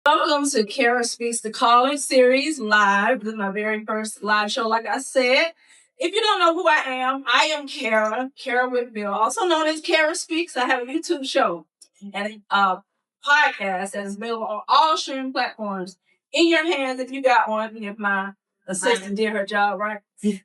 Welcome to Kerah Speaks the Calling series live. This is my very first live show, like I said. If you don't know who I am Kerah Whitfield, also known as Kerah Speaks. I have a YouTube show and a podcast that is available on all streaming platforms. In your hands, if you got one, if my assistant did her job right, you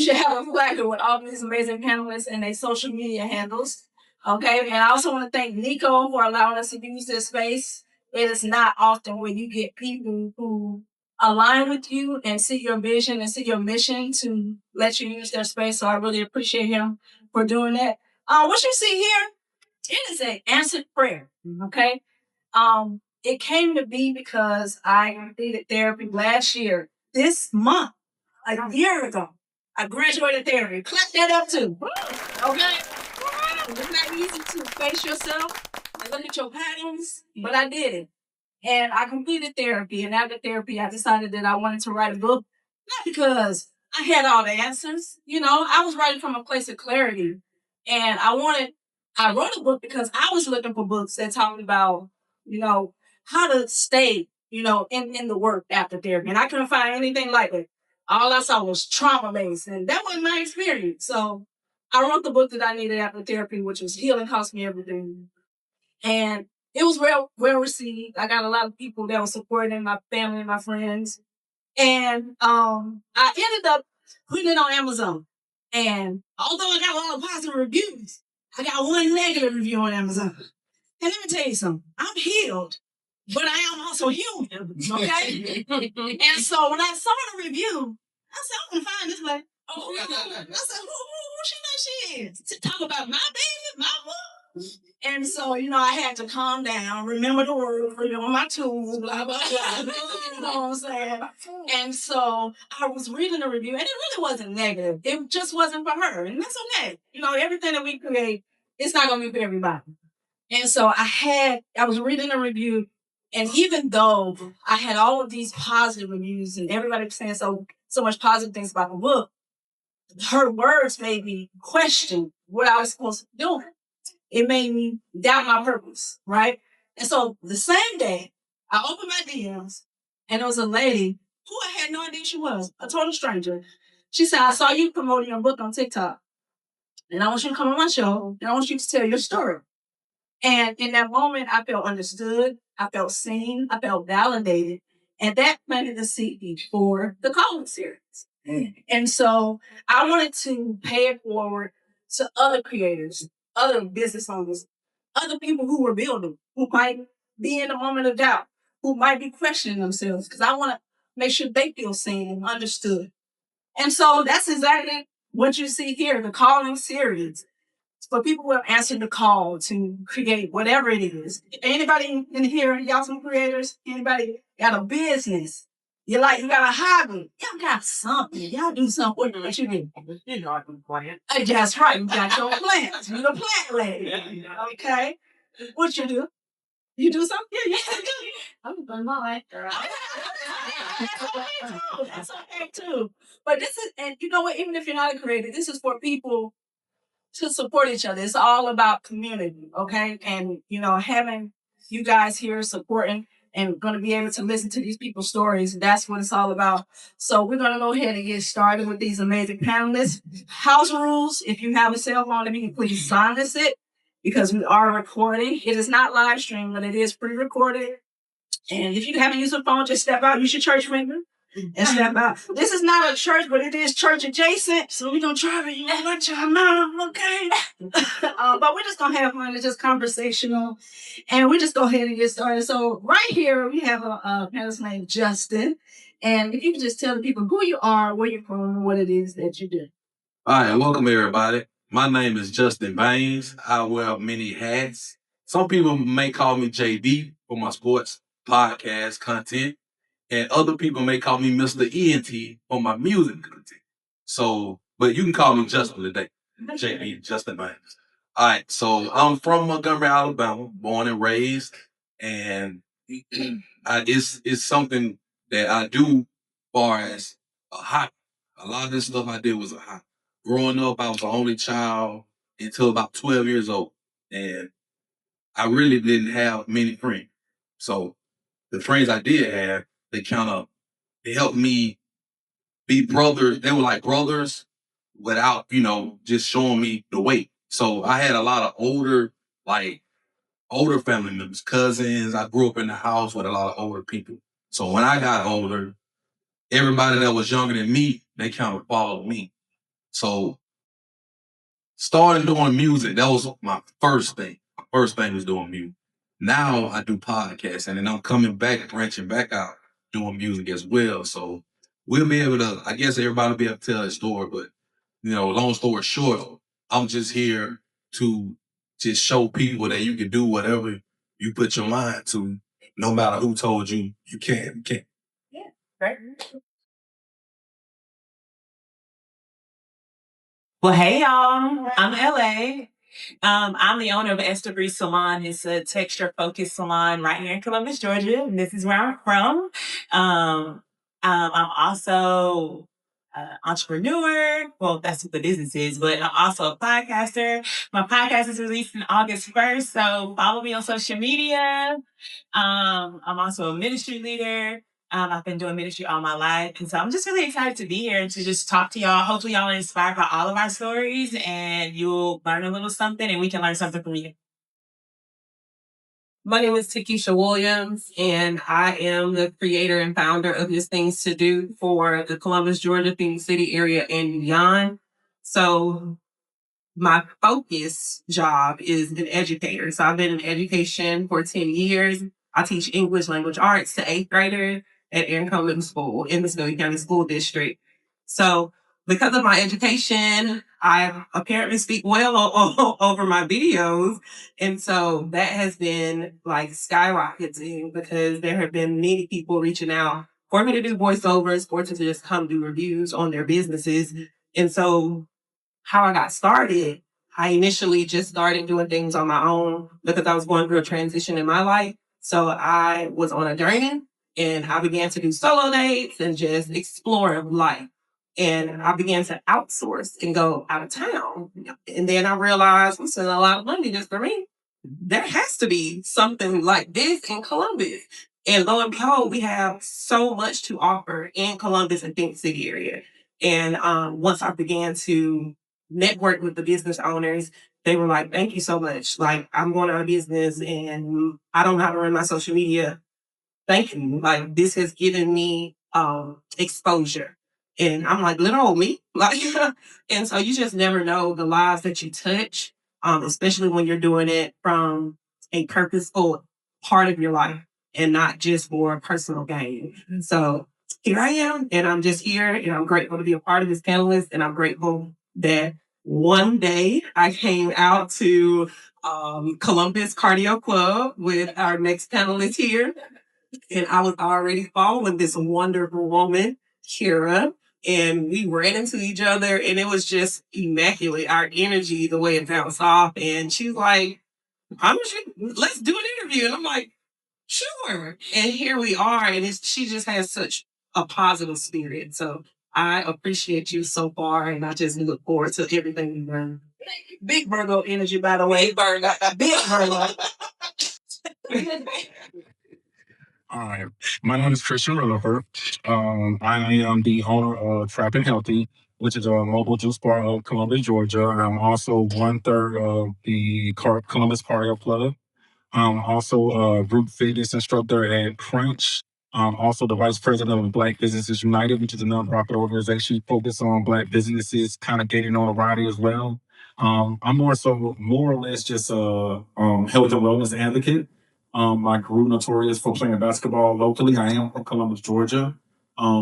should have a placard with all these amazing panelists and their social media handles. Okay, and I also want to thank Nico for allowing us to use this space. It is not often where you get people who align with you and see your vision and see your mission to let you use their space. So I really appreciate him for doing that. What you see here, it is an answered prayer. Okay. It came to be because I completed therapy last year. This month, a year ago, I graduated therapy. Clap that up too. Okay. It's not easy to face yourself and look at your patterns, but I did it. And I completed therapy. And after therapy, I decided that I wanted to write a book, not because I had all the answers. I was writing from a place of clarity. And I wrote a book because I was looking for books that talked about, how to stay, in the work after therapy. And I couldn't find anything like it. All I saw was trauma based. And that wasn't my experience. So I wrote the book that I needed after therapy, which was Healing Cost Me Everything. And it was well received. I got a lot of people that were supporting my family and my friends. And I ended up putting it on Amazon. And although I got a lot of positive reviews, I got one negative review on Amazon. And let me tell you something. I'm healed, but I am also human. Okay? And so when I saw the review, I said, I'm gonna find this lady. I said, who she think she is? To talk about my baby, my book. And so, I had to calm down, remember the word, remember my tools, blah, blah, blah. You know what I'm saying? And so I was reading the review, and it really wasn't negative. It just wasn't for her. And that's okay. Everything that we create, it's not going to be for everybody. And so I was reading the review, and even though I had all of these positive reviews and everybody was saying so much positive things about the book, her words made me question what I was supposed to do. It made me doubt my purpose, right? And so the same day, I opened my DMs, and there was a lady who I had no idea she was, a total stranger. She said, I saw you promoting your book on TikTok, and I want you to come on my show, and I want you to tell your story. And in that moment, I felt understood, I felt seen, I felt validated, and that planted the seed for the calling series. And so I wanted to pay it forward to other creators, other business owners, other people who were building, who might be in a moment of doubt, who might be questioning themselves, because I want to make sure they feel seen and understood. And so that's exactly what you see here, the calling series. For people who have answered the call to create whatever it is. Anybody in here, y'all some creators? Anybody got a business? You got a hobby. Y'all got something. Y'all do something. What you do? I can plant. That's right. You got your plants. You're the plant lady. Okay. What you do? You do something? Yeah, you do. I'm going my life. That's okay too. But this is, and you know what? Even if you're not a creator, this is for people to support each other. It's all about community, okay? And, having you guys here supporting and going to be able to listen to these people's stories, that's what it's all about. So we're going to go ahead and get started with these amazing panelists. House rules, if you have a cell phone, if you can please silence it because we are recording. It is not live stream, but it is pre-recorded. And if you haven't used a phone, just step out, use your church finger. And step out. This is not a church, but it is church adjacent. So we're going to try to let y'all know, okay? But we're just going to have fun. It's just conversational. And we just go ahead and get started. So right here, we have a panelist named Justin. And if you can just tell the people who you are, where you're from, and what it is that you do. All right, welcome everybody. My name is Justin Baines. I wear many hats. Some people may call me JB for my sports podcast content. And other people may call me Mr. ENT for my music content. So, but you can call me Justin today. JB, Justin Baines. All right, so I'm from Montgomery, Alabama, born and raised. And it's something that I do far as a hobby. A lot of this stuff I did was a hobby. Growing up, I was the only child until about 12 years old. And I really didn't have many friends. So the friends I did have, they helped me be brothers. They were like brothers without, just showing me the way. So I had a lot of older family members, cousins. I grew up in the house with a lot of older people. So when I got older, everybody that was younger than me, they kind of followed me. So started doing music, that was my first thing. My first thing was doing music. Now I do podcasts, and then I'm coming back, branching back out, doing music as well. So we'll be able to, I guess everybody will be able to tell a story, but long story short, I'm just here to just show people that you can do whatever you put your mind to, no matter who told you you can't. You can't. Yeah, right. Well, hey y'all, I'm LA. I'm the owner of Esther Bree Salon. It's a texture-focused salon right here in Columbus, Georgia, and this is where I'm from. I'm also an entrepreneur. Well, that's what the business is, but I'm also a podcaster. My podcast is released in August 1st, so follow me on social media. I'm also a ministry leader. I've been doing ministry all my life. And so I'm just really excited to be here and to just talk to y'all. Hopefully y'all are inspired by all of our stories and you'll learn a little something and we can learn something from you. My name is Takesha Williams, and I am the creator and founder of This Things to Do for the Columbus, Georgia, Phoenix City area and beyond. So my focus job is an educator. So I've been in education for 10 years. I teach English language arts to 8th graders at Aaron Middle School in the Snowy County School District. So because of my education, I apparently speak well over my videos. And so that has been like skyrocketing because there have been many people reaching out for me to do voiceovers or to just come do reviews on their businesses. And so how I got started, I initially just started doing things on my own because I was going through a transition in my life. So I was on a journey and I began to do solo dates and just explore life. And I began to outsource and go out of town. And then I realized I'm spending a lot of money just for me. There has to be something like this in Columbus. And lo and behold, we have so much to offer in Columbus and Phoenix City area. And once I began to network with the business owners, they were like, thank you so much. Like, I'm going out of business and I don't know how to run my social media. Thank you. Like, this has given me exposure. And I'm like, little old me. Like, and so you just never know the lives that you touch, especially when you're doing it from a purposeful part of your life and not just for personal gain. So here I am, and I'm just here, and I'm grateful to be a part of this panelist, and I'm grateful that one day I came out to Columbus Cardio Club with our next panelist here. And I was already following this wonderful woman, Kerah, and we ran into each other, and it was just immaculate. Our energy, the way it bounced off, and she's like, let's do an interview." And I'm like, "Sure." And here we are, and she just has such a positive spirit. So I appreciate you so far, and I just look forward to everything you learn. Big Virgo energy, by the way. Big Virgo. All right. My name is Christian Rutherford. I am the owner of Trap and Healthy, which is a mobile juice bar of Columbus, Georgia. I'm also one third of the Columbus Cardio Club. I'm also a group fitness instructor at Crunch. I'm also the vice president of Black Businesses United, which is a nonprofit organization focused on Black businesses, kind of gaining notoriety as well. I'm more or less just a health and wellness advocate. I grew notorious for playing basketball locally. I am from Columbus, Georgia.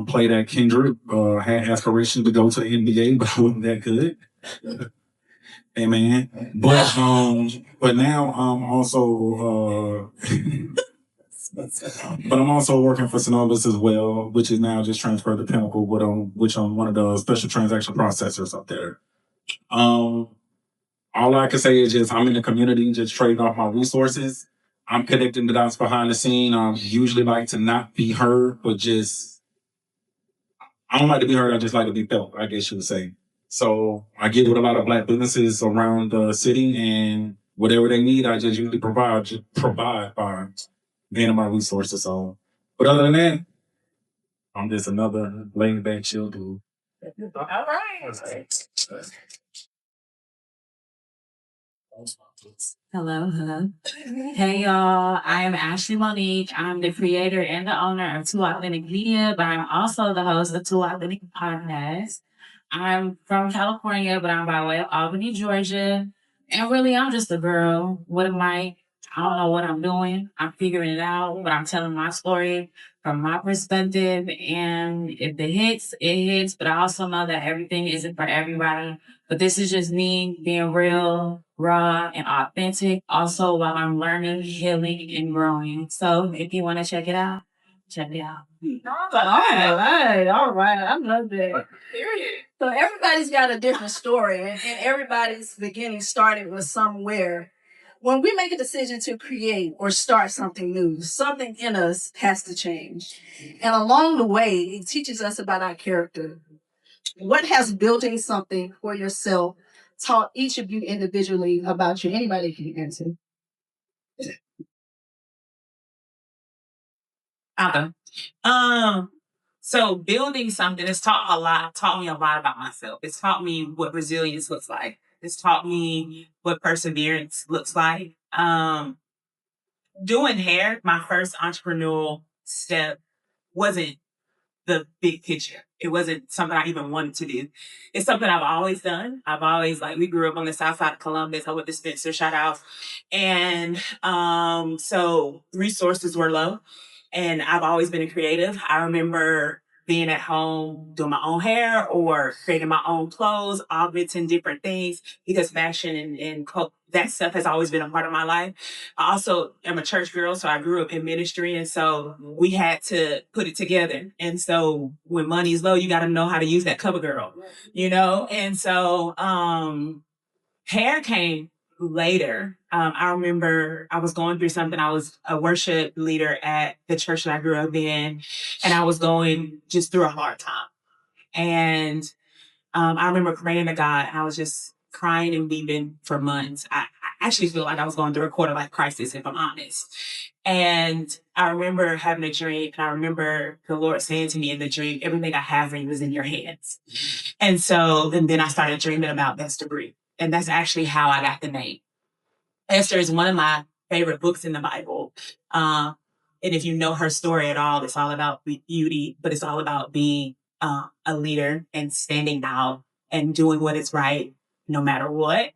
Played at Kendrick. Had aspirations to go to the NBA, but I wasn't that good. Amen. But now I'm also but I'm also working for Synovus as well, which is now just transferred to Pinnacle, which I'm one of the special transaction processors up there. All I can say is just I'm in the community, just trading off my resources. I'm connecting the dots behind the scene. Usually like to not be heard, but I don't like to be heard. I just like to be felt, I guess you would say. So I get with a lot of Black businesses around the city, and whatever they need, I just usually provide by gaining my resources. So But other than that, I'm just another laid back chill dude. All right. Hello, hello. Hey y'all, I am Ashley Monique. I'm the creator and the owner of Two Authentic Media, but I'm also the host of Two Authentic Podcast. I'm from California, but I'm by way of Albany, Georgia. And really, I'm just a girl with a mic. I don't know what I'm doing. I'm figuring it out, but I'm telling my story from my perspective. And if it hits, it hits. But I also know that everything isn't for everybody. But this is just me being real, raw, and authentic. Also, while I'm learning, healing, and growing. So if you want to check it out, check it out. All right. I love that. Period. So everybody's got a different story, and everybody's beginning started with somewhere. When we make a decision to create or start something new, something in us has to change. And along the way, it teaches us about our character. What has building something for yourself taught each of you individually about you? Anybody can answer. Okay. So building something has taught me a lot about myself. It's taught me what resilience looks like. It's taught me what perseverance looks like. Doing hair, my first entrepreneurial step wasn't the big picture. It wasn't something I even wanted to do. It's something I've always done. I've always we grew up on the south side of Columbus. I went to Spencer, shout out. And so resources were low. And I've always been a creative. I remember being at home doing my own hair or creating my own clothes, augmenting different things because fashion and that stuff has always been a part of my life. I also am a church girl, so I grew up in ministry, and so we had to put it together. And so when money's low, you got to know how to use that cover girl, you know? And so hair came later. I remember I was going through something. I was a worship leader at the church that I grew up in, and I was going just through a hard time. And I remember praying to God, and I was just crying and weeping for months. I actually feel like I was going through a quarter life crisis, if I'm honest. And I remember having a dream, and I remember the Lord saying to me in the dream, everything I have for you is in your hands. And so, and then I started dreaming about Esther Bree. And that's actually how I got the name. Esther is one of my favorite books in the Bible. And if you know her story at all, it's all about beauty, but it's all about being a leader and standing out and doing what is right no matter what.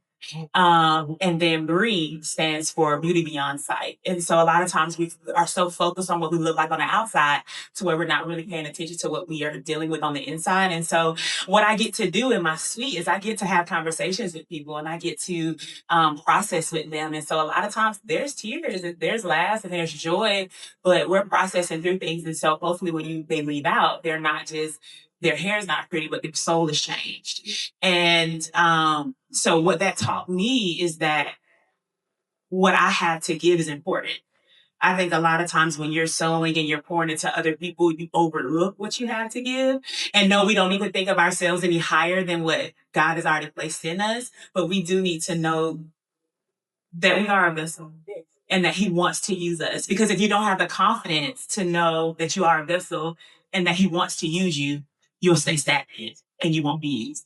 And then Bree stands for Beauty Beyond Sight. And so a lot of times we are so focused on what we look like on the outside to where we're not really paying attention to what we are dealing with on the inside. And so what I get to do in my suite is I get to have conversations with people and I get to process with them. And so a lot of times there's tears, and there's laughs, and there's joy, but we're processing through things. And so hopefully when they leave out, they're not just their hair is not pretty, but their soul is changed. And so what that taught me is that what I have to give is important. I think a lot of times when you're sewing and you're pouring into other people, you overlook what you have to give. And no, we don't even think of ourselves any higher than what God has already placed in us. But we do need to know that we are a vessel and that He wants to use us. Because if you don't have the confidence to know that you are a vessel and that He wants to use you, you'll stay stagnant and you won't be used.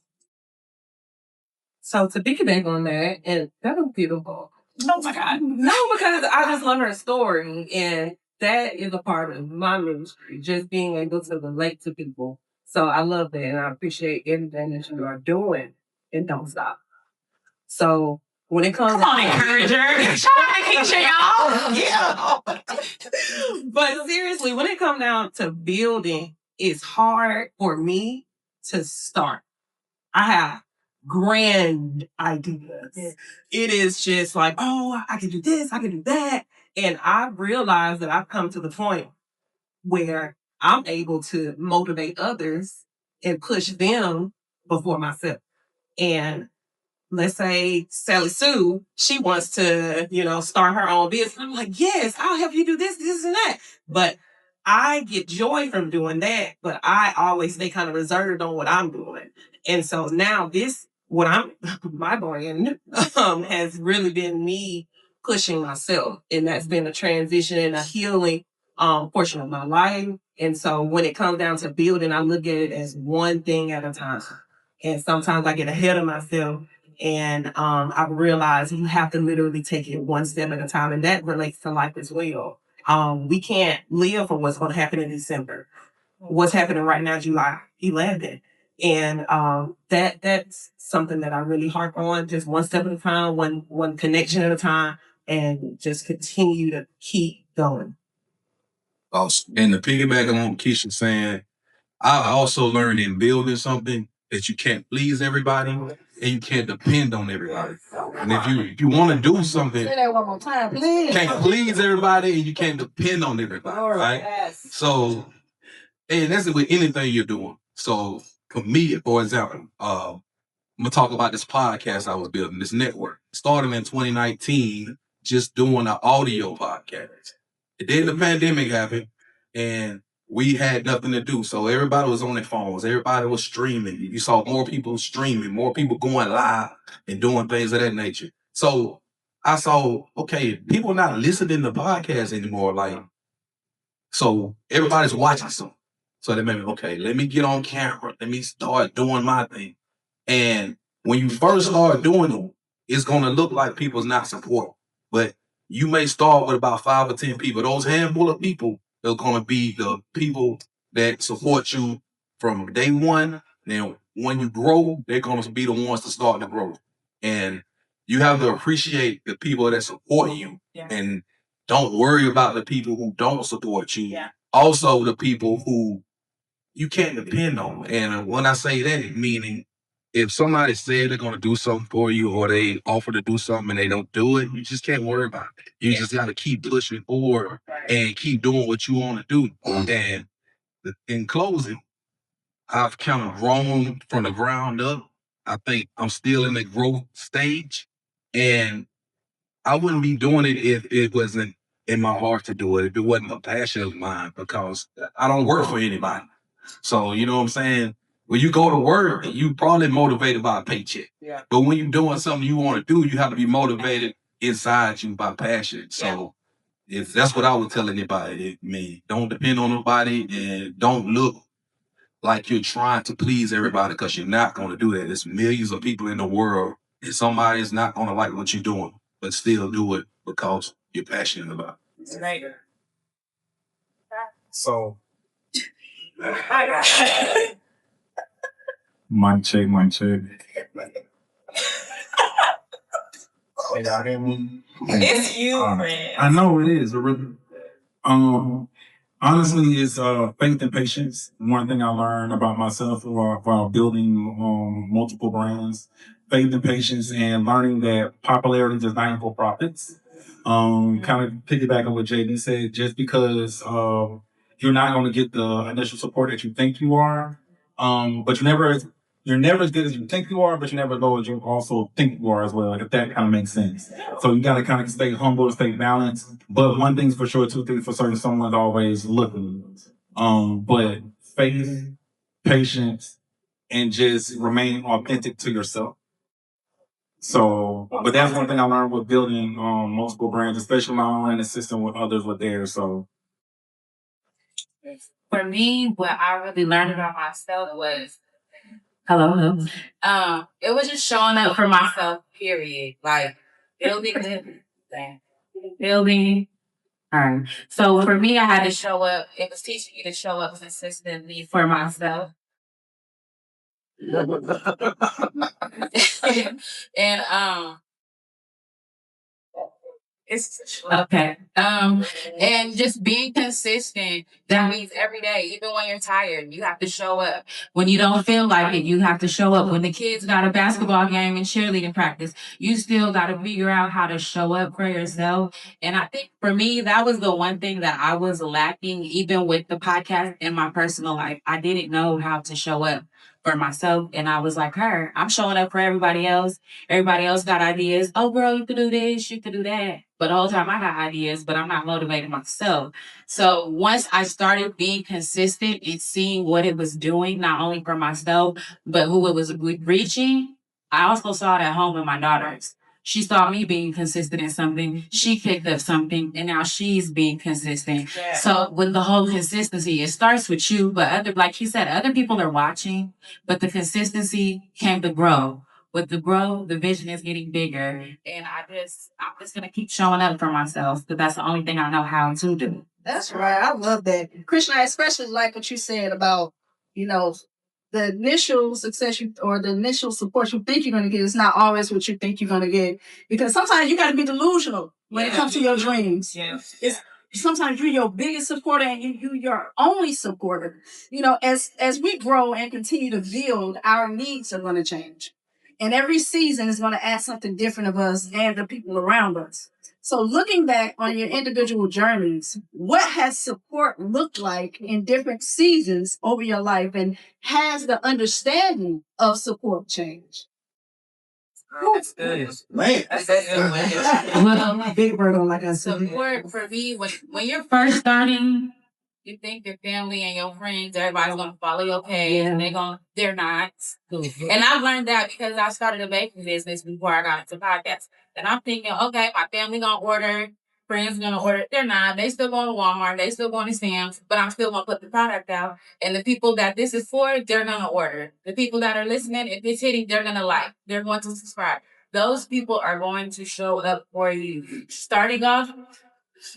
So to piggyback on that, and that was beautiful. Oh my God. No, because I just love her story, and that is a part of my ministry, just being able to relate to people. So I love that, and I appreciate everything that you are doing, and don't stop. So when it comes, come on, encourager, y'all. Yeah. But seriously, when it comes down to building, it's hard for me to start. I have grand ideas. Yes. It is just like, oh, I can do this, I can do that. And I realize that I've come to the point where I'm able to motivate others and push them before myself. And let's say Sally Sue, she wants to, start her own business. I'm like, yes, I'll help you do this, this, and that. But I get joy from doing that, but I always stay kind of reserved on what I'm doing. And so now my brand has really been me pushing myself. And that's been a transition and a healing portion of my life. And so when it comes down to building, I look at it as one thing at a time. And sometimes I get ahead of myself and I've realized you have to literally take it one step at a time. And that relates to life as well. We can't live for what's going to happen in December. What's happening right now, July 11th. And that's something that I really harp on, just one step at a time, one connection at a time, and just continue to keep going. Awesome. And to piggyback on what Keisha saying, I also learned in building something that you can't please everybody and you can't depend on everybody. And if you want to do something, Say that one more time, please. you can't please everybody and you can't depend on everybody. Right? Yes. So, and that's with anything you're doing. So for me, for example, I'm gonna talk about this podcast I was building, this network. Started in 2019, just doing an audio podcast. And then the pandemic happened and we had nothing to do. So everybody was on their phones. Everybody was streaming. You saw more people streaming, more people going live and doing things of that nature. So I saw, okay, people not listening to podcasts anymore. So everybody's watching some. So they made me, okay, let me get on camera. Let me start doing my thing. And when you first start doing it, it's going to look like people's not supporting. But you may start with about 5 or 10 people. Those handful of people are going to be the people that support you from day one. Then when you grow, they're going to be the ones to start to grow. And you have to appreciate the people that support you and don't worry about the people who don't support you. Yeah. Also, the people who you can't depend on. And when I say that, meaning if somebody said they're going to do something for you or they offer to do something and they don't do it, you just can't worry about it. You just got to keep pushing forward and keep doing what you want to do. And in closing, I've kind of grown from the ground up. I think I'm still in the growth stage. And I wouldn't be doing it if it wasn't in my heart to do it, if it wasn't a passion of mine, because I don't work for anybody. So, you know what I'm saying? When you go to work, you probably motivated by a paycheck. Yeah. But when you're doing something you want to do, you have to be motivated inside you by passion. So if that's what I would tell anybody. I mean, don't depend on nobody and don't look like you're trying to please everybody because you're not going to do that. There's millions of people in the world and somebody is not going to like what you're doing, but still do it because you're passionate about it. Right. So, mic check, mic check. Hey, y'all hear me? It's you, man. I know it is. It really, honestly, it's faith and patience. One thing I learned about myself while building multiple brands, faith and patience, and learning that popularity does not equal profits. Kind of piggybacking on what JD said, just because you're not going to get the initial support that you think you are, but you're never as good as you think you are, but you're never as low as you also think you are as well, if that kind of makes sense. So you got to kind of stay humble, stay balanced. But one thing's for sure, two things for certain, someone's always looking. But faith, patience, and just remain authentic to yourself. So, but that's one thing I learned with building multiple brands, especially my online assistant with others with theirs. So, For me, what I really learned about myself was hello. It was just showing up for myself, period. Like building. So for me, I had to show up. It was teaching me to show up consistently for myself. And it's okay. And just being consistent, that means every day, even when you're tired, you have to show up. When you don't feel like it, you have to show up. When the kids got a basketball game and cheerleading practice, you still got to figure out how to show up for yourself. And I think for me, that was the one thing that I was lacking, even with the podcast in my personal life. I didn't know how to show up for myself. And I was like, I'm showing up for everybody else. Everybody else got ideas. Oh, girl, you can do this, you can do that. But the whole time I got ideas, but I'm not motivating myself. So once I started being consistent and seeing what it was doing, not only for myself, but who it was reaching, I also saw it at home with my daughters. She saw me being consistent in something. She picked up something, and now she's being consistent. Yeah. So with the whole consistency, it starts with you, but like you said, other people are watching, but the consistency came to grow. With the growth, the vision is getting bigger, and I'm just gonna keep showing up for myself because that's the only thing I know how to do. That's right. I love that. Christian, I especially like what you said about, you know, the initial success or the initial support you think you're going to get is not always what you think you're going to get. Because sometimes you got to be delusional when it comes to your dreams. Yeah. It's sometimes you're your biggest supporter and you your only supporter. As we grow and continue to build, our needs are going to change. And every season is going to add something different of us and the people around us. So looking back on your individual journeys, what has support looked like in different seasons over your life, and has the understanding of support changed? That's good. Man, that's a good one. Well, Big bird on like I said. support for me when you're first starting, you think your family and your friends, everybody's gonna follow your page, and they're not. And I've learned that because I started a baking business before I got into podcasts. And I'm thinking, okay, my family gonna order, friends gonna order. They're not. They still going to Walmart. They still going to Sam's, but I'm still gonna put the product out. And the people that this is for, they're gonna order. The people that are listening, if it's hitting, they're gonna like. They're going to subscribe. Those people are going to show up for you. Starting off,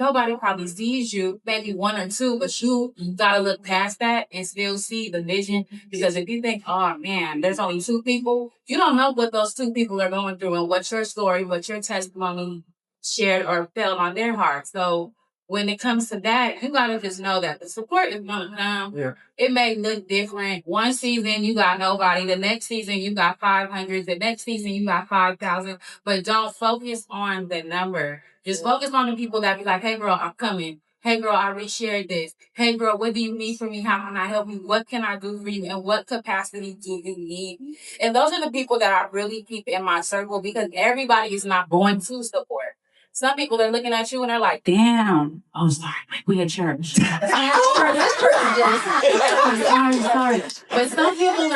nobody probably sees you, maybe one or two, but you gotta look past that and still see the vision. Because if you think, oh man, there's only two people, you don't know what those two people are going through and what your story, what your testimony shared or felt on their heart. So when it comes to that, you gotta just know that the support is gonna come. Yeah. It may look different. One season you got nobody, the next season you got 500, the next season you got 5,000, but don't focus on the number. Just focus on the people that be like, hey girl, I'm coming. Hey girl, I reshared this. Hey girl, what do you need from me? How can I help you? What can I do for you? And what capacity do you need? And those are the people that I really keep in my circle because everybody is not going to support. Some people are looking at you and they're like, damn. Oh, sorry. We at church. Sorry. But some people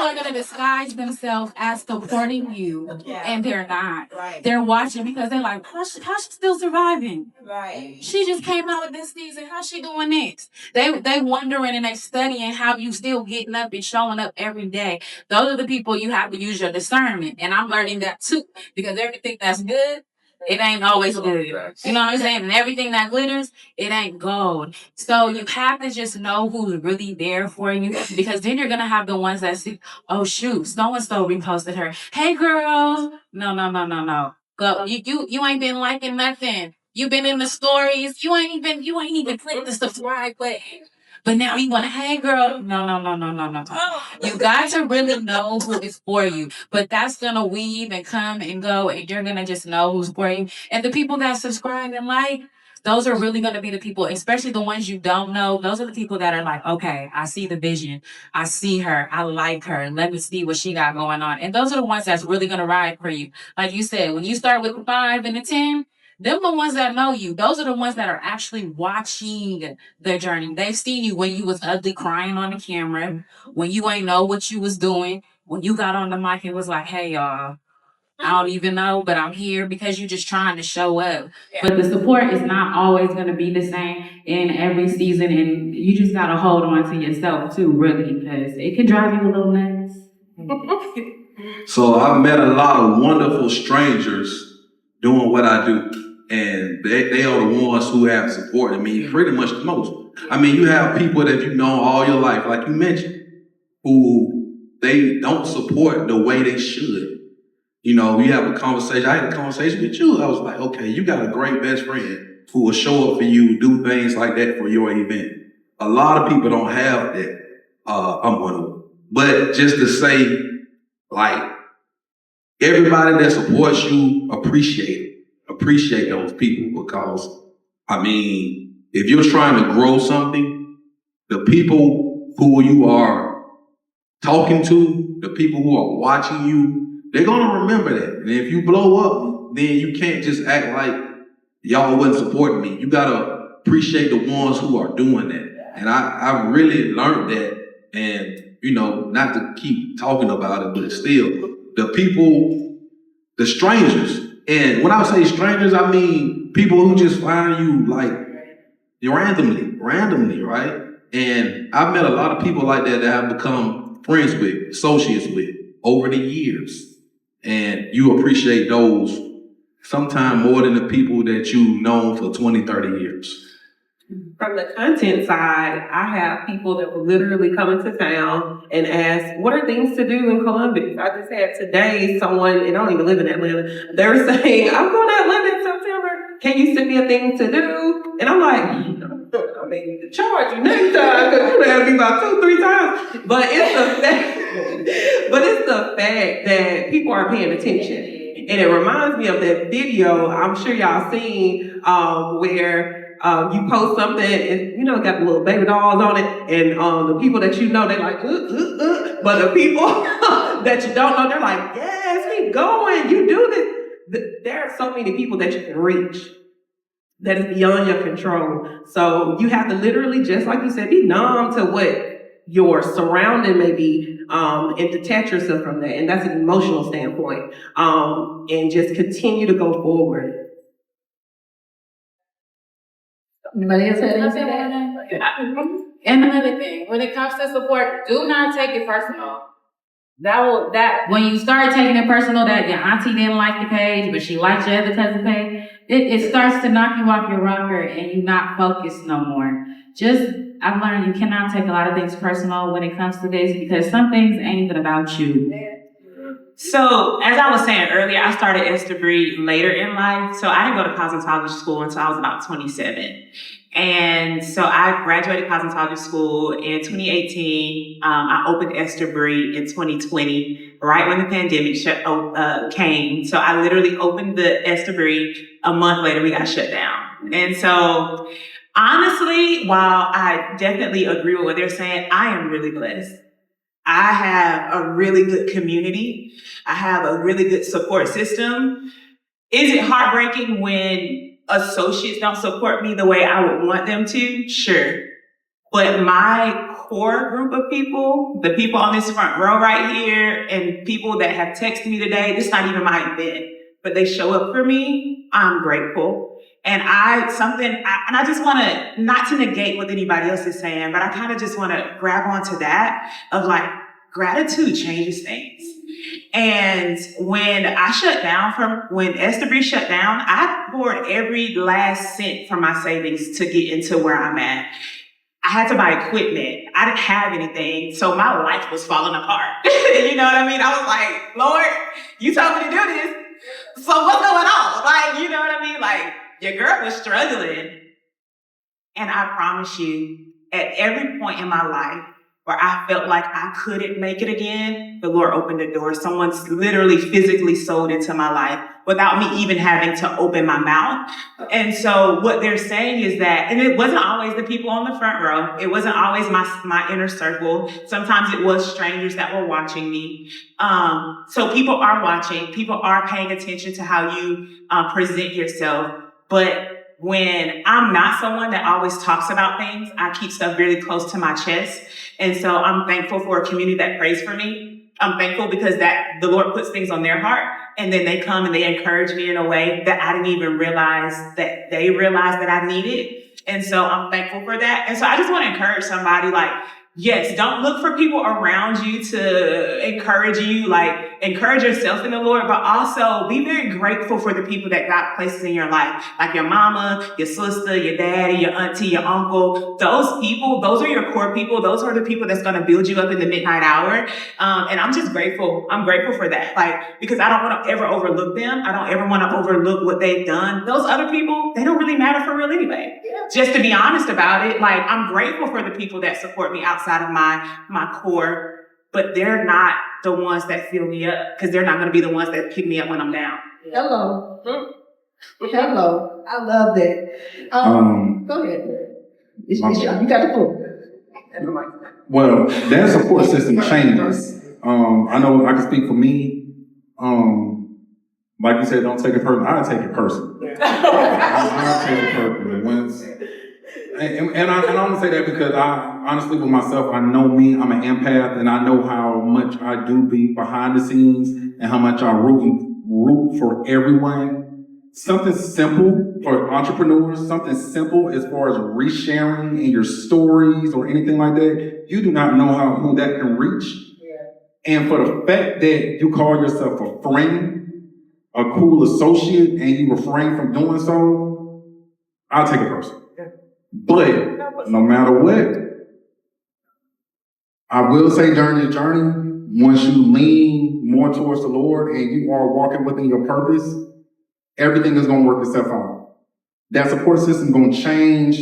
are going to disguise themselves as supporting you, and they're not. Right. They're watching because they're like, how's she still surviving? Right. She just came out with this season. How's she doing next? They wondering and they studying how you still getting up and showing up every day. Those are the people you have to use your discernment. And I'm learning that too because everything that's good, it ain't always good. You know what I'm saying? And everything that glitters, it ain't gold. So you have to just know who's really there for you because then you're going to have the ones that see, oh shoot, so-and-so reposted her. Hey girl. No. Go. You ain't been liking nothing. You been in the stories. You ain't even clicked the subscribe button. But now you want to, hey girl. No. You got to really know who is for you. But that's going to weave and come and go. And you're going to just know who's for you. And the people that subscribe and like, those are really going to be the people, especially the ones you don't know. Those are the people that are like, okay, I see the vision. I see her. I like her. Let me see what she got going on. And those are the ones that's really going to ride for you. Like you said, when you start with the 5 and the 10, them the ones that know you. Those are the ones that are actually watching the journey. They've seen you when you was ugly crying on the camera, when you ain't know what you was doing, when you got on the mic and was like, hey, y'all, I don't even know, but I'm here because you're just trying to show up. But the support is not always going to be the same in every season. And you just got to hold on to yourself too, really, because it can drive you a little nuts. So I've met a lot of wonderful strangers doing what I do. And they are the ones who have supported me pretty much the most. I mean, you have people that you've known all your life, like you mentioned, who they don't support the way they should. You know, you have a conversation. I had a conversation with you. I was like, okay, you got a great best friend who will show up for you, do things like that for your event. A lot of people don't have that. I'm one of them. But just to say, like, everybody that supports you, appreciate those people because, I mean, if you're trying to grow something, the people who you are talking to, the people who are watching you, they're going to remember that. And if you blow up, then you can't just act like y'all wasn't supporting me. You got to appreciate the ones who are doing that. And I've really learned that. And, you know, not to keep talking about it, but still, the people the strangers. And when I say strangers, I mean people who just find you like randomly, right? And I've met a lot of people like that have become friends with, associates with over the years. And you appreciate those sometimes more than the people that you've known for 20, 30 years. From the content side, I have people that will literally come into town and ask, what are things to do in Columbus? I just had today someone, and I don't even live in Atlanta, they were saying, I'm going to Atlanta in September. Can you send me a thing to do? And I'm like, I mean, charge you next time, because you're going to have me about 2-3 times. But it's the fact that people are paying attention. And it reminds me of that video I'm sure y'all seen where you post something and got the little baby dolls on it, and the people that you know, they're like, but the people that you don't know, they're like, yes, keep going, you do this. There are so many people that you can reach that is beyond your control. So you have to literally, just like you said, be numb to what your surrounding may be, and detach yourself from that. And that's an emotional standpoint. And just continue to go forward. Anybody else have anything to add? And another thing, when it comes to support, do not take it personal. That when you start taking it personal, that your auntie didn't like the page, but she liked your other cousin's page, it starts to knock you off your rocker and you not focused no more. I've learned you cannot take a lot of things personal when it comes to this, because some things ain't even about you. So, as I was saying earlier, I started Esterbreed later in life. So I didn't go to cosmetology school until I was about 27. And so I graduated cosmetology school in 2018. I opened Esterbreed in 2020, right when the pandemic came. So I literally opened the Esterbreed. A month later, we got shut down. And so, honestly, while I definitely agree with what they're saying, I am really blessed. I have a really good community. I have a really good support system. Is it heartbreaking when associates don't support me the way I would want them to? Sure. But my core group of people, the people on this front row right here, and people that have texted me today, this is not even my event, but they show up for me, I'm grateful. And I just want to, not to negate what anybody else is saying, but I kind of just want to grab onto that of like, gratitude changes things. And when Esterbreed shut down, I poured every last cent from my savings to get into where I'm at. I had to buy equipment. I didn't have anything, so my life was falling apart. You know what I mean? I was like, Lord, you told me to do this, so what's going on? Like, you know what I mean? Like, your girl was struggling. And I promise you, at every point in my life where I felt like I couldn't make it again, the Lord opened the door. Someone's literally physically sold into my life without me even having to open my mouth. And so what they're saying is that, and it wasn't always the people on the front row. It wasn't always my inner circle. Sometimes it was strangers that were watching me. So people are watching. People are paying attention to how you present yourself. But when I'm not someone that always talks about things, I keep stuff really close to my chest. And so I'm thankful for a community that prays for me. I'm thankful because the Lord puts things on their heart, and then they come and they encourage me in a way that I didn't even realize that they realized that I needed. And so I'm thankful for that. And so I just want to encourage somebody, like, yes, don't look for people around you to encourage you, like encourage yourself in the Lord, but also be very grateful for the people that God places in your life, like your mama, your sister, your daddy, your auntie, your uncle. Those people, those are your core people. Those are the people that's going to build you up in the midnight hour. And I'm just grateful. I'm grateful for that. Like, because I don't want to ever overlook them. I don't ever want to overlook what they've done. Those other people, they don't really matter for real anyway. Just to be honest about it, like, I'm grateful for the people that support me outside of my core, but they're not the ones that fill me up, because they're not going to be the ones that pick me up when I'm down. Hello. Hello. I love that. Go ahead. You got the floor. Well, that support system changes. I know I can speak for me. Like you said, don't take it personal. I take it personal. I take it personal. And I'm gonna say that because I honestly, with myself, I know me. I'm an empath, and I know how much I do be behind the scenes and how much I root for everyone. Something simple for entrepreneurs, something simple as far as resharing in your stories or anything like that. You do not know who that can reach. And for the fact that you call yourself a friend, a cool associate, and you refrain from doing so, I'll take it personal. But no matter what, I will say during your journey, once you lean more towards the Lord and you are walking within your purpose, everything is going to work itself out. That support system is going to change,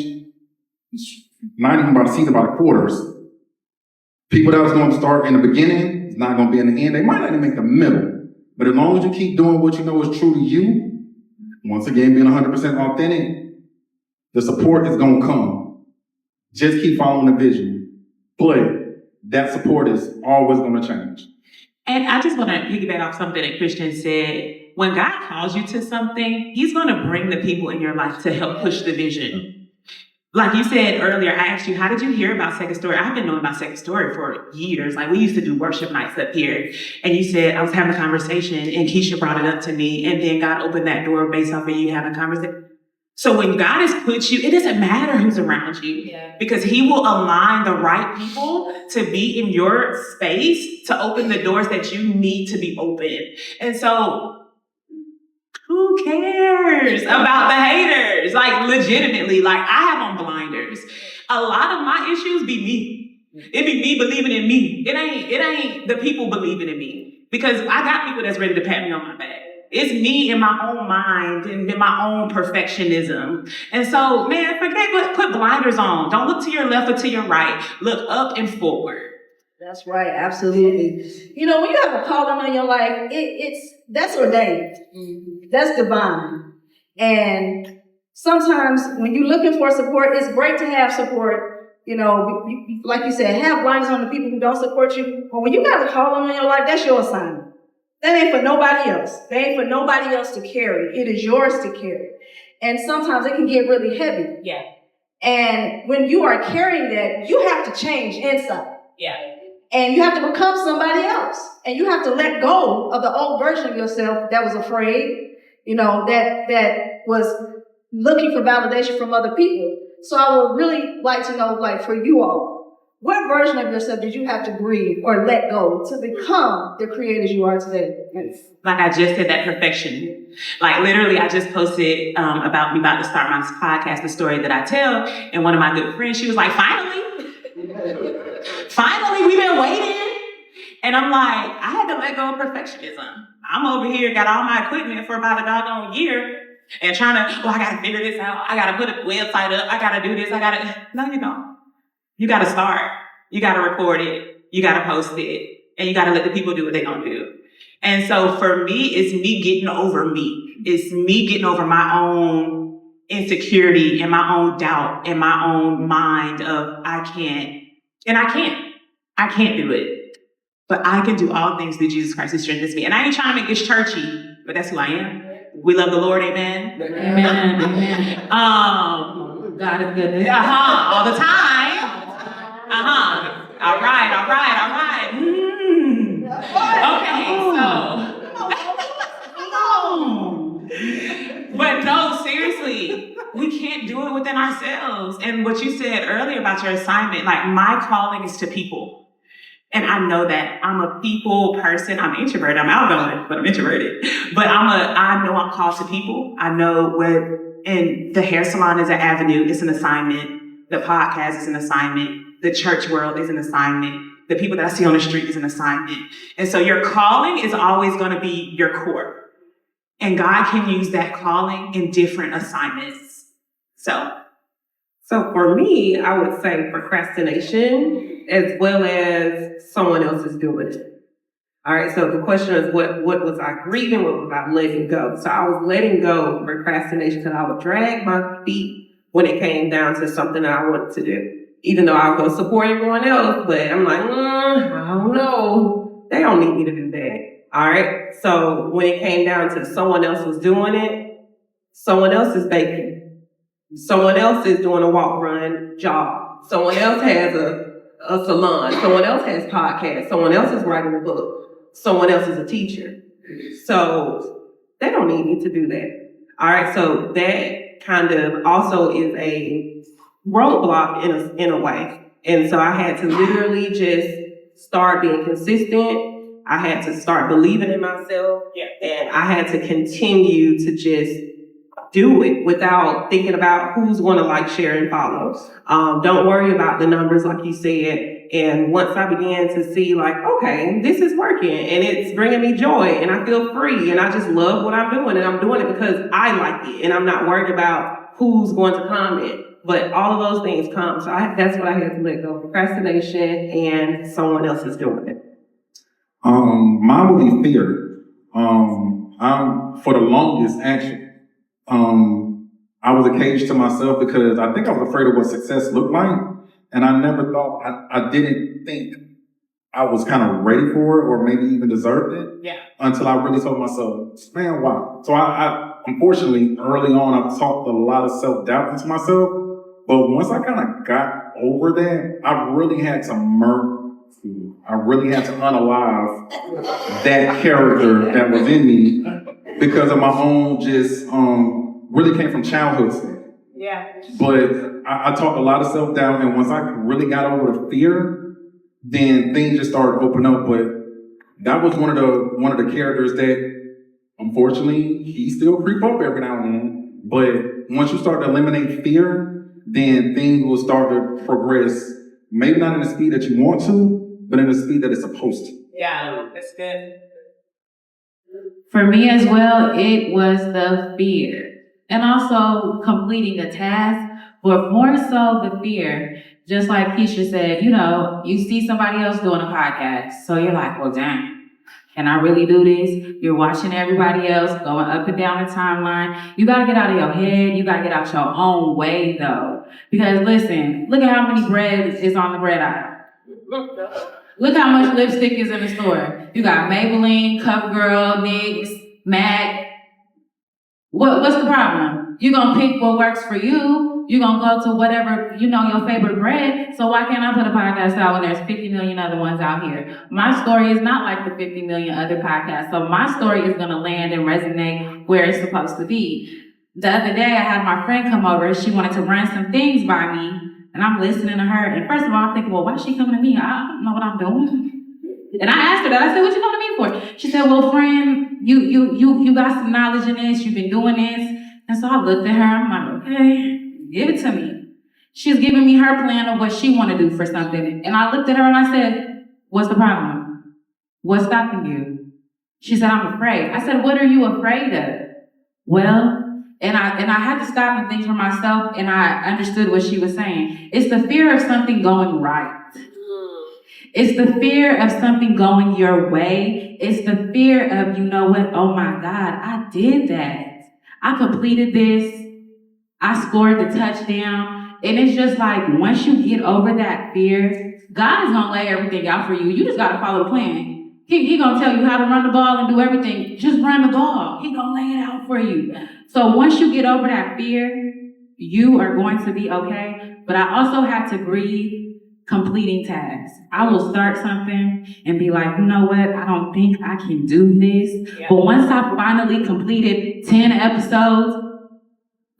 not even by the season, by the quarters. People that was going to start in the beginning is not going to be in the end. They might not even make the middle. But as long as you keep doing what you know is true to you, once again, being 100% authentic, the support is going to come. Just keep following the vision. But that support is always going to change. And I just want to piggyback off something that Christian said. When God calls you to something, He's going to bring the people in your life to help push the vision. Like you said earlier, I asked you, how did you hear about Second Story? I've been knowing about Second Story for years. Like, we used to do worship nights up here. And you said, I was having a conversation, and Keisha brought it up to me, and then God opened that door based off of you having a conversation. So when God has put you, it doesn't matter who's around you, because He will align the right people to be in your space to open the doors that you need to be open. And so who cares about the haters? Like, legitimately, like, I have on blinders. A lot of my issues be me. It be me believing in me. It ain't the people believing in me, because I got people that's ready to pat me on my back. It's me in my own mind and in my own perfectionism. And so, man, put blinders on. Don't look to your left or to your right. Look up and forward. That's right, absolutely. You know, when you have a calling on your life, that's ordained. That's divine. And sometimes when you're looking for support, it's great to have support. You know, like you said, have blinders on the people who don't support you. But when you got a calling on your life, that's your assignment. That ain't for nobody else. That ain't for nobody else to carry. It is yours to carry. And sometimes it can get really heavy. Yeah. And when you are carrying that, you have to change inside. Yeah. And you have to become somebody else. And you have to let go of the old version of yourself that was afraid, you know, that was looking for validation from other people. So I would really like to know, like, for you all, what version of yourself did you have to grieve or let go to become the creators you are today? Like I just said, that perfection. Like, literally, I just posted about me about to start my podcast, The Story That I Tell. And one of my good friends, she was like, finally, we've been waiting. And I'm like, I had to let go of perfectionism. I'm over here, got all my equipment for about a doggone year, and trying to, I got to figure this out. I got to put a website up. I got to do this. No, you don't. You got to start. You got to record it. You got to post it. And you got to let the people do what they gonna do. And so for me, it's me getting over me. It's me getting over my own insecurity and my own doubt and my own mind of I can't do it. But I can do all things through Jesus Christ who strengthens me. And I ain't trying to make this churchy, but that's who I am. We love the Lord, amen? Amen. Amen. God is good. All the time. All right. Okay, so. But no, seriously, we can't do it within ourselves. And what you said earlier about your assignment, like, my calling is to people. And I know that I'm a people person. I'm introverted. I'm outgoing, but I'm introverted. But I know I'm called to people. I know and the hair salon is an avenue. It's an assignment. The podcast is an assignment. The church world is an assignment. The people that I see on the street is an assignment. And so your calling is always going to be your core. And God can use that calling in different assignments. So for me, I would say procrastination as well as someone else is doing it. All right, so the question is, what was I grieving? What was I letting go? So I was letting go of procrastination because I would drag my feet when it came down to something that I wanted to do. Even though I was going to support everyone else, but I'm like, I don't know. They don't need me to do that. All right, so when it came down to someone else was doing it, someone else is baking. Someone else is doing a walk, run, job. Someone else has a salon. Someone else has podcasts. Someone else is writing a book. Someone else is a teacher. So they don't need me to do that. All right, so that kind of also is a roadblock in a way. And so I had to literally just start being consistent. I had to start believing in myself. And I had to continue to just do it without thinking about who's going to like, share, and follow. Don't worry about the numbers, like you said. And once I began to see, like, okay, this is working and it's bringing me joy and I feel free and I just love what I'm doing and I'm doing it because I like it and I'm not worried about who's going to comment. But all of those things come. So that's what I had to let go: procrastination and someone else is doing it. Mine would be fear. For the longest, actually, I was a cage to myself because I think I was afraid of what success looked like, and I never thought I didn't think I was kind of ready for it or maybe even deserved it until I really told myself, man, why? So I unfortunately, early on, I talked a lot of self-doubt into myself, but once I kind of got over that, I really had to unalive that character that was in me because of my own just really came from childhood. Yeah. But I talked a lot of self-doubt, and once I really got over the fear, then things just started opening up. But that was one of the characters that, unfortunately, he still creep up every now and then. But once you start to eliminate fear, then things will start to progress. Maybe not in the speed that you want to, but in the speed that it's supposed to. Yeah, that's good. For me as well, it was the fear. And also completing a task, but more so the fear. Just like Keisha said, you see somebody else doing a podcast, so you're like, well, dang, can I really do this? You're watching everybody else going up and down the timeline. You gotta get out of your head. You gotta get out your own way, though. Because listen, look at how many breads is on the bread aisle. Look how much lipstick is in the store. You got Maybelline, CoverGirl, NYX, MAC. What's the problem? You're gonna pick what works for you. You're gonna go to whatever, your favorite brand. So why can't I put a podcast out when there's 50 million other ones out here? My story is not like the 50 million other podcasts. So my story is gonna land and resonate where it's supposed to be. The other day I had my friend come over. She wanted to run some things by me. And I'm listening to her. And first of all, I'm thinking, well, why is she coming to me? I don't know what I'm doing. And I asked her that. I said, what you coming to me for? She said, well, friend, you got some knowledge in this. You've been doing this. And so I looked at her. I'm like, okay, give it to me. She's giving me her plan of what she want to do for something. And I looked at her and I said, what's the problem? What's stopping you? She said, I'm afraid. I said, what are you afraid of? Well, and I had to stop and think for myself, and I understood what she was saying. It's the fear of something going right. It's the fear of something going your way. It's the fear of, oh my God, I did that. I completed this. I scored the touchdown. And it's just like, once you get over that fear, God is going to lay everything out for you. You just got to follow the plan. He gonna tell you how to run the ball and do everything. Just run the ball. He gonna lay it out for you. So once you get over that fear, you are going to be okay. But I also had to breathe completing tasks. I will start something and be like, you know what? I don't think I can do this. Yeah. But once I finally completed 10 episodes,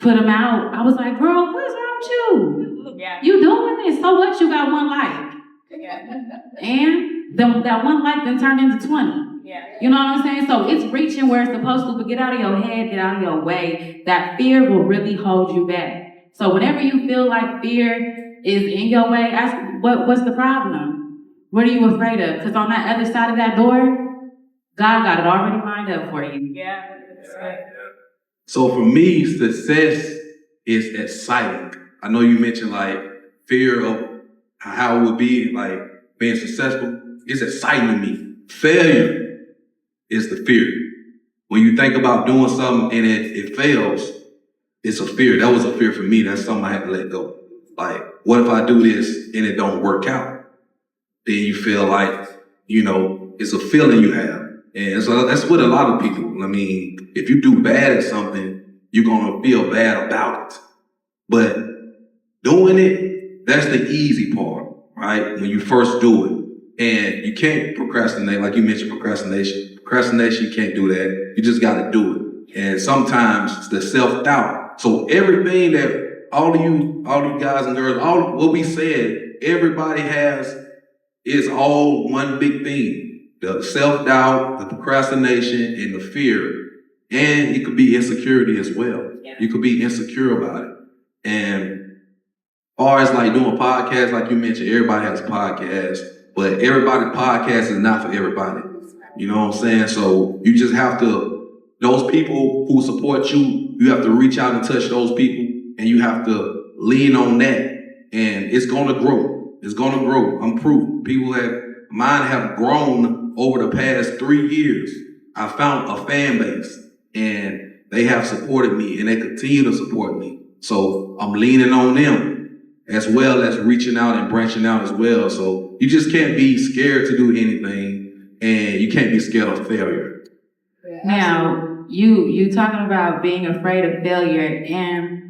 put them out, I was like, girl, what is wrong with you? Yeah. You doing this? So what? You got one life. Yeah. And that one life then turned into 20. Yeah. You know what I'm saying? So it's reaching where it's supposed to, but get out of your head, get out of your way. That fear will really hold you back. So whenever you feel like fear is in your way, ask what's the problem? What are you afraid of? Because on that other side of that door, God got it already lined up for you. Yeah, that's right. So for me, success is exciting. I know you mentioned like fear of how it would be like being successful. It's exciting to me. Failure is the fear. When you think about doing something and it fails, it's a fear. That was a fear for me. That's something I had to let go. Like, what if I do this and it don't work out? Then you feel like, it's a feeling you have. And so that's with a lot of people. I mean, if you do bad at something, you're going to feel bad about it. But doing it, that's the easy part, right? When you first do it. And you can't procrastinate, like you mentioned procrastination. Procrastination, you can't do that. You just got to do it. And sometimes the self-doubt. So everything that all you guys and girls, all what we said, everybody is all one big thing. The self-doubt, the procrastination, and the fear. And it could be insecurity as well. Yeah. You could be insecure about it. And far as like doing podcasts, like you mentioned, everybody has a podcast, but everybody's podcast is not for everybody. You know what I'm saying? So you just have to, those people who support you, you have to reach out and touch those people, and you have to lean on that, and it's gonna grow. It's gonna grow. I'm proof. Mine have grown over the past 3 years. I found a fan base, and they have supported me, and they continue to support me. So I'm leaning on them, as well as reaching out and branching out as well. So you just can't be scared to do anything, and you can't be scared of failure. Now, you talking about being afraid of failure, and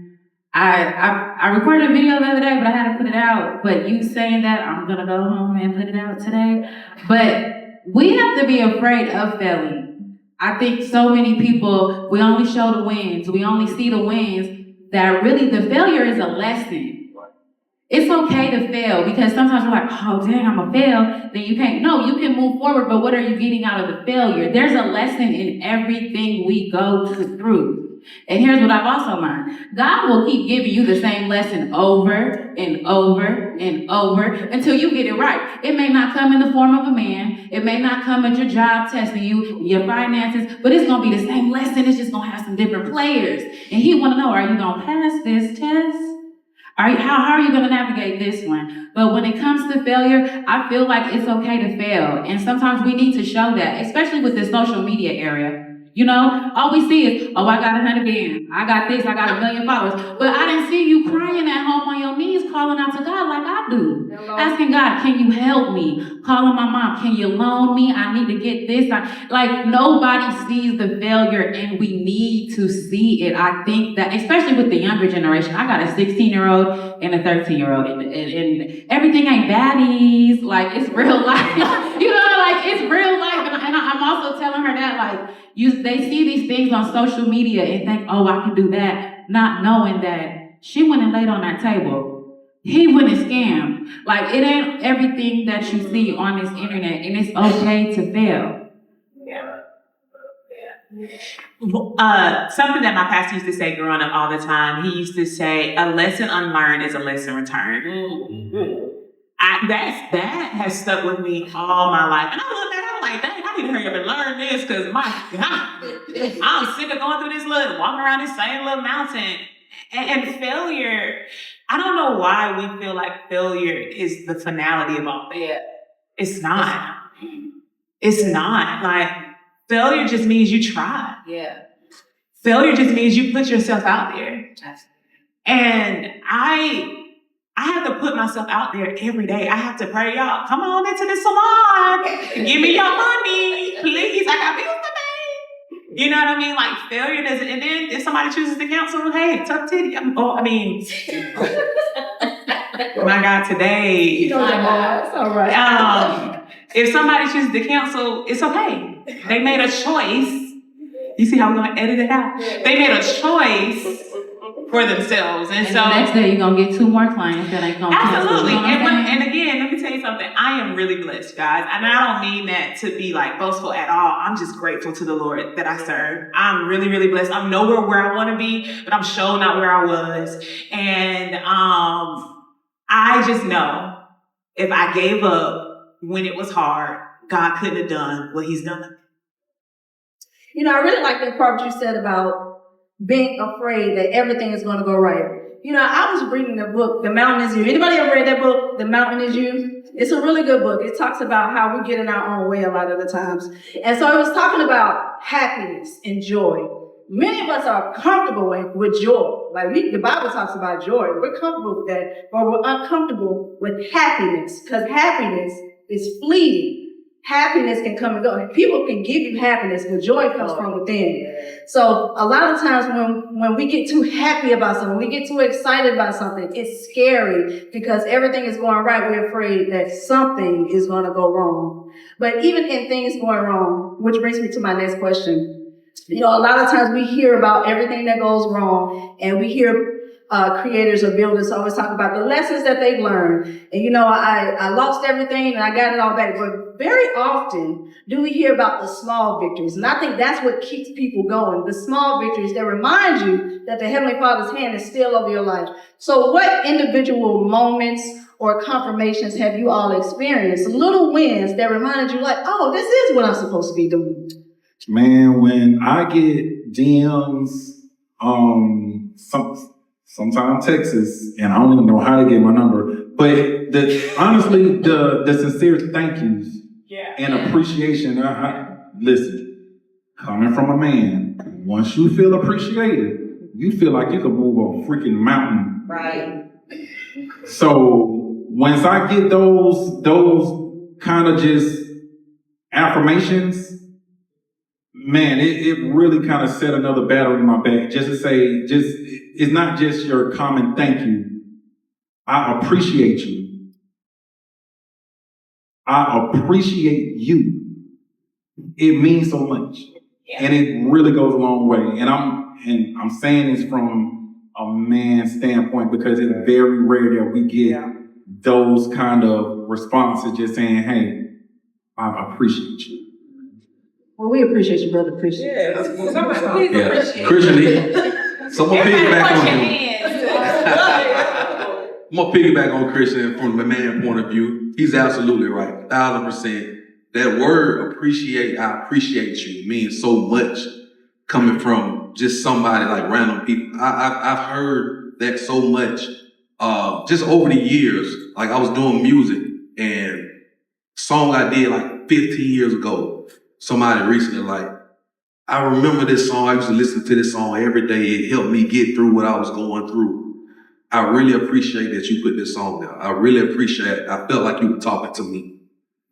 I recorded a video the other day, but I had to put it out. But you saying that, I'm gonna go home and put it out today. But we have to be afraid of failing. I think so many people, we only show the wins. We only see the wins. That really the failure is a lesson. It's okay to fail, because sometimes we're like, oh dang, I'm gonna fail. Then you can't. No, you can move forward, but what are you getting out of the failure? There's a lesson in everything we go through. And here's what I've also learned. God will keep giving you the same lesson over and over and over until you get it right. It may not come in the form of a man. It may not come at your job testing you, your finances, but it's going to be the same lesson. It's just going to have some different players. And he want to know, are you going to pass this test? How are you going to navigate this one? But when it comes to failure, I feel like it's okay to fail. And sometimes we need to show that, especially with the social media area. You know, all we see is, oh, I got 100 bands. I got this, I got 1 million followers. But I didn't see you crying at home on your knees, calling out to God like I do. Hello. Asking God, can you help me? Calling my mom, can you loan me? I need to get this. Like, nobody sees the failure, and we need to see it. I think that, especially with the younger generation, I got a 16-year-old and a 13-year-old, and everything ain't baddies. Like, it's real life. You know, like, it's real life. And I'm also telling her that, like, they see these things on social media and think, oh, I can do that, not knowing that she went and laid on that table. He went and scammed. Like, it ain't everything that you see on this internet, and it's okay to fail. Something that my pastor used to say growing up all the time, he used to say, a lesson unlearned is a lesson returned. Mm-hmm. That has stuck with me all my life. And I look at it, I'm like, dang, I need to hurry up and learn this, because my God, I'm sick of going through this walking around this same little mountain. And failure, I don't know why we feel like failure is the finality of all that. It's not. It's not. Like, failure just means you tried. Yeah. Failure just means you put yourself out there. And I have to put myself out there every day. I have to pray, y'all, come on into the salon. Give me your money, please. I got bills to pay. You know what I mean? Like, failure doesn't, and then if somebody chooses to cancel, hey, tough titty. My God, today. You know that, it's all right. If somebody chooses to cancel, it's okay. They made a choice. You see how we're going to edit it out? They made a choice for themselves. And so the next day you're going to get 2 more clients that ain't going to cancel. Absolutely. And again, let me tell you something. I am really blessed, guys. And I don't mean that to be like boastful at all. I'm just grateful to the Lord that I serve. I'm really, really blessed. I'm nowhere where I want to be, but I'm sure not where I was. And I just know if I gave up when it was hard, God couldn't have done what he's done. You know, I really like that part you said about being afraid that everything is going to go right. You know, I was reading the book, The Mountain Is You. Anybody ever read that book, The Mountain Is You? It's a really good book. It talks about how we get in our own way a lot of the times. And so it was talking about happiness and joy. Many of us are comfortable with joy. Like the Bible talks about joy. We're comfortable with that, but we're uncomfortable with happiness, because happiness is fleeting. Happiness can come and go. People can give you happiness, but joy comes from within. So a lot of times when we get too happy about something, we get too excited about something, it's scary because everything is going right. We're afraid that something is going to go wrong. But even in things going wrong, which brings me to my next question. You know, a lot of times we hear about everything that goes wrong, and we hear creators or builders always talk about the lessons that they learned. And you know, I lost everything and I got it all back. But very often do we hear about the small victories. And I think that's what keeps people going. The small victories that remind you that the Heavenly Father's hand is still over your life. So what individual moments or confirmations have you all experienced? Little wins that reminded you like, oh, this is what I'm supposed to be doing. Man, when I get DMs, sometimes Texas, and I don't even know how to get my number, but honestly, the sincere thank yous and appreciation. Listen, coming from a man, once you feel appreciated, you feel like you can move a freaking mountain. Right. So once I get those kind of just affirmations, man, it really kind of set another battery in my back. Just to say, it's not just your common thank you. I appreciate you. I appreciate you. It means so much, and it really goes a long way. And I'm saying this from a man's standpoint because it's very rare that we get those kind of responses. Just saying, "Hey, I appreciate you." Well, we appreciate you, brother. Appreciate you. Yeah. Christian, so I'm gonna piggyback on him. I'm gonna piggyback on Christian from the man point of view. He's absolutely right, 1,000%. That word "appreciate," I appreciate you, means so much coming from just somebody like random people. I've heard that so much just over the years. Like I was doing music and song I did like 15 years ago. Somebody recently like, I remember this song. I used to listen to this song every day. It helped me get through what I was going through. I really appreciate that you put this song there. I really appreciate it. I felt like you were talking to me.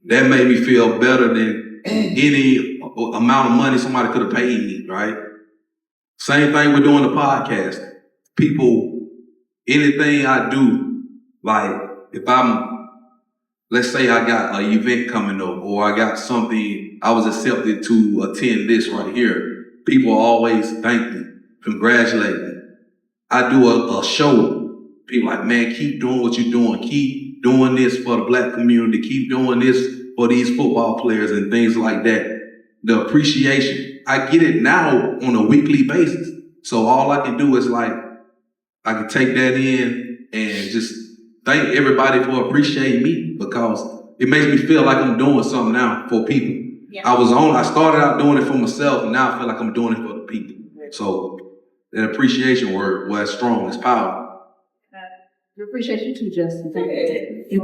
That made me feel better than any amount of money somebody could have paid me, right? Same thing with doing the podcast. People, anything I do, like if let's say I got an event coming up or I got something, I was accepted to attend this right here. People always thank me, congratulate me. I do a show. People like, man, keep doing what you're doing. Keep doing this for the Black community. Keep doing this for these football players and things like that. The appreciation. I get it now on a weekly basis. So all I can do is like, I can take that in and just thank everybody for appreciating me because it makes me feel like I'm doing something now for people. Yeah. I started out doing it for myself and now I feel like I'm doing it for the people. So that appreciation word, well, it's strong, it's powerful. We appreciate you too, Justin. Thank you.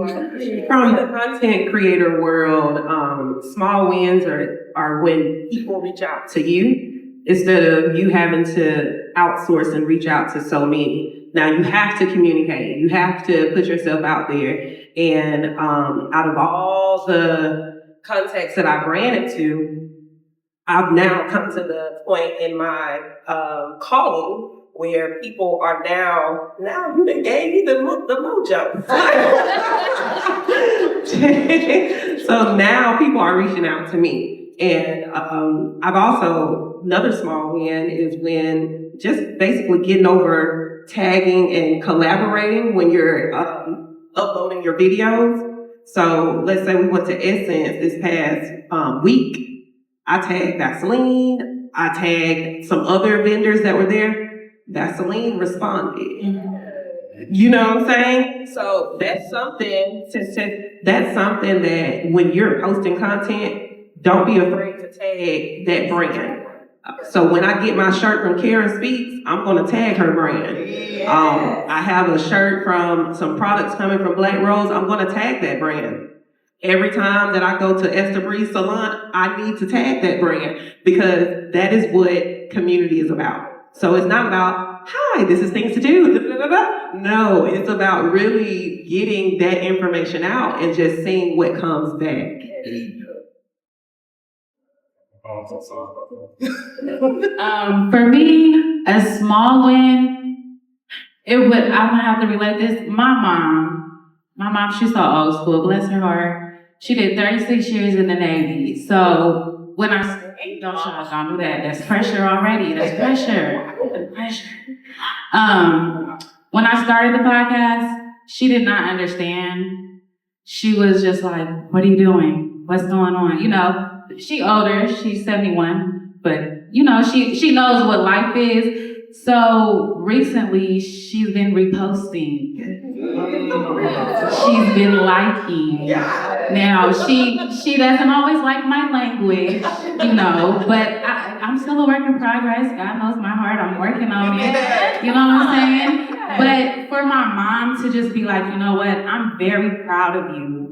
From the content creator world, small wins are when people reach out to you instead of you having to outsource and reach out to so many. Now you have to communicate. You have to put yourself out there. And out of all the contacts that I've ran into, I've now come to the point in my calling where people are now you done gave me the mojo. So now people are reaching out to me. And I've also, another small win is when just basically getting over tagging and collaborating when you're uploading your videos. So let's say we went to Essence this past week. I tagged Vaseline. I tagged some other vendors that were there. Vaseline responded. You know what I'm saying? So that's something that when you're posting content, don't be afraid to tag that brand. So when I get my shirt from Kerah Speaks, I'm gonna tag her brand. I have a shirt from some products coming from Black Rose, I'm gonna tag that brand. Every time that I go to Esther Breeze Salon, I need to tag that brand because that is what community is about. So it's not about, hi, this is things to do. No, it's about really getting that information out and just seeing what comes back. For me, a small win, I'm gonna have to relate this. My mom, she's so old school, bless her heart. She did 36 years in the Navy. So when I say, don't shut up, don't do that. That's pressure already. That's pressure. That's pressure. When I started the podcast, she did not understand. She was just like, what are you doing? What's going on? You know, she older, she's 71, but you know, she knows what life is. So recently she's been reposting. She's been liking. Now she doesn't always like my language, you know, but I'm still a work in progress. God knows my heart. I'm working on it. You know what I'm saying? But for my mom to just be like, you know what, I'm very proud of you.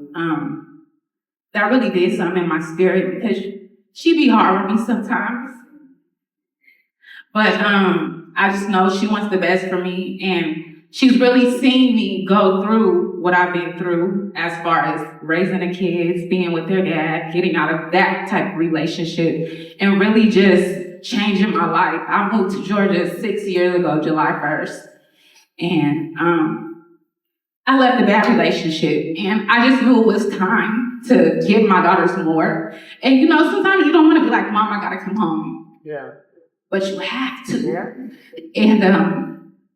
That really did something in my spirit because she be hard with me sometimes. But I just know she wants the best for me, and she's really seen me go through what I've been through as far as raising the kids, being with their dad, getting out of that type of relationship, and really just changing my life. I moved to Georgia 6 years ago, July 1st, and I left a bad relationship, and I just knew it was time to give my daughters more. And you know, sometimes you don't want to be like, Mom, I gotta come home. Yeah. But you have to. Yeah. And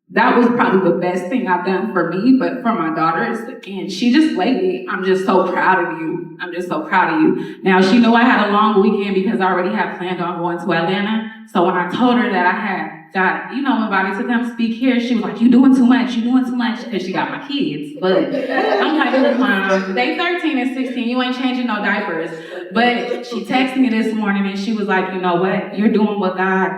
that was probably the best thing I've done for me, but for my daughters. And she just lately, I'm just so proud of you. I'm just so proud of you. Now, she knew I had a long weekend because I already had planned on going to Atlanta. So when I told her that I had got, you know, invited to come speak here, she was like, you doing too much, because she got my kids. But I'm like, look, Mom, they 13 and 16, you ain't changing no diapers. But she texted me this morning and she was like, you know what, you're doing what God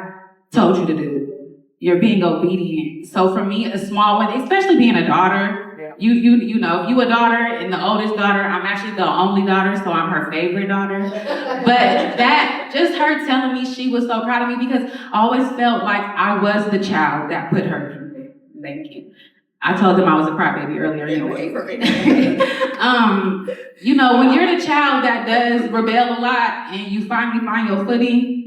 told you to do. You're being obedient. So for me, a small one, especially being a daughter, you know, if you a daughter and the oldest daughter, I'm actually the only daughter, so I'm her favorite daughter. But that, just her telling me she was so proud of me because I always felt like I was the child that put her through it. Thank you. I told them I was a crybaby earlier anyway. You know, when you're the child that does rebel a lot and you finally find your footing,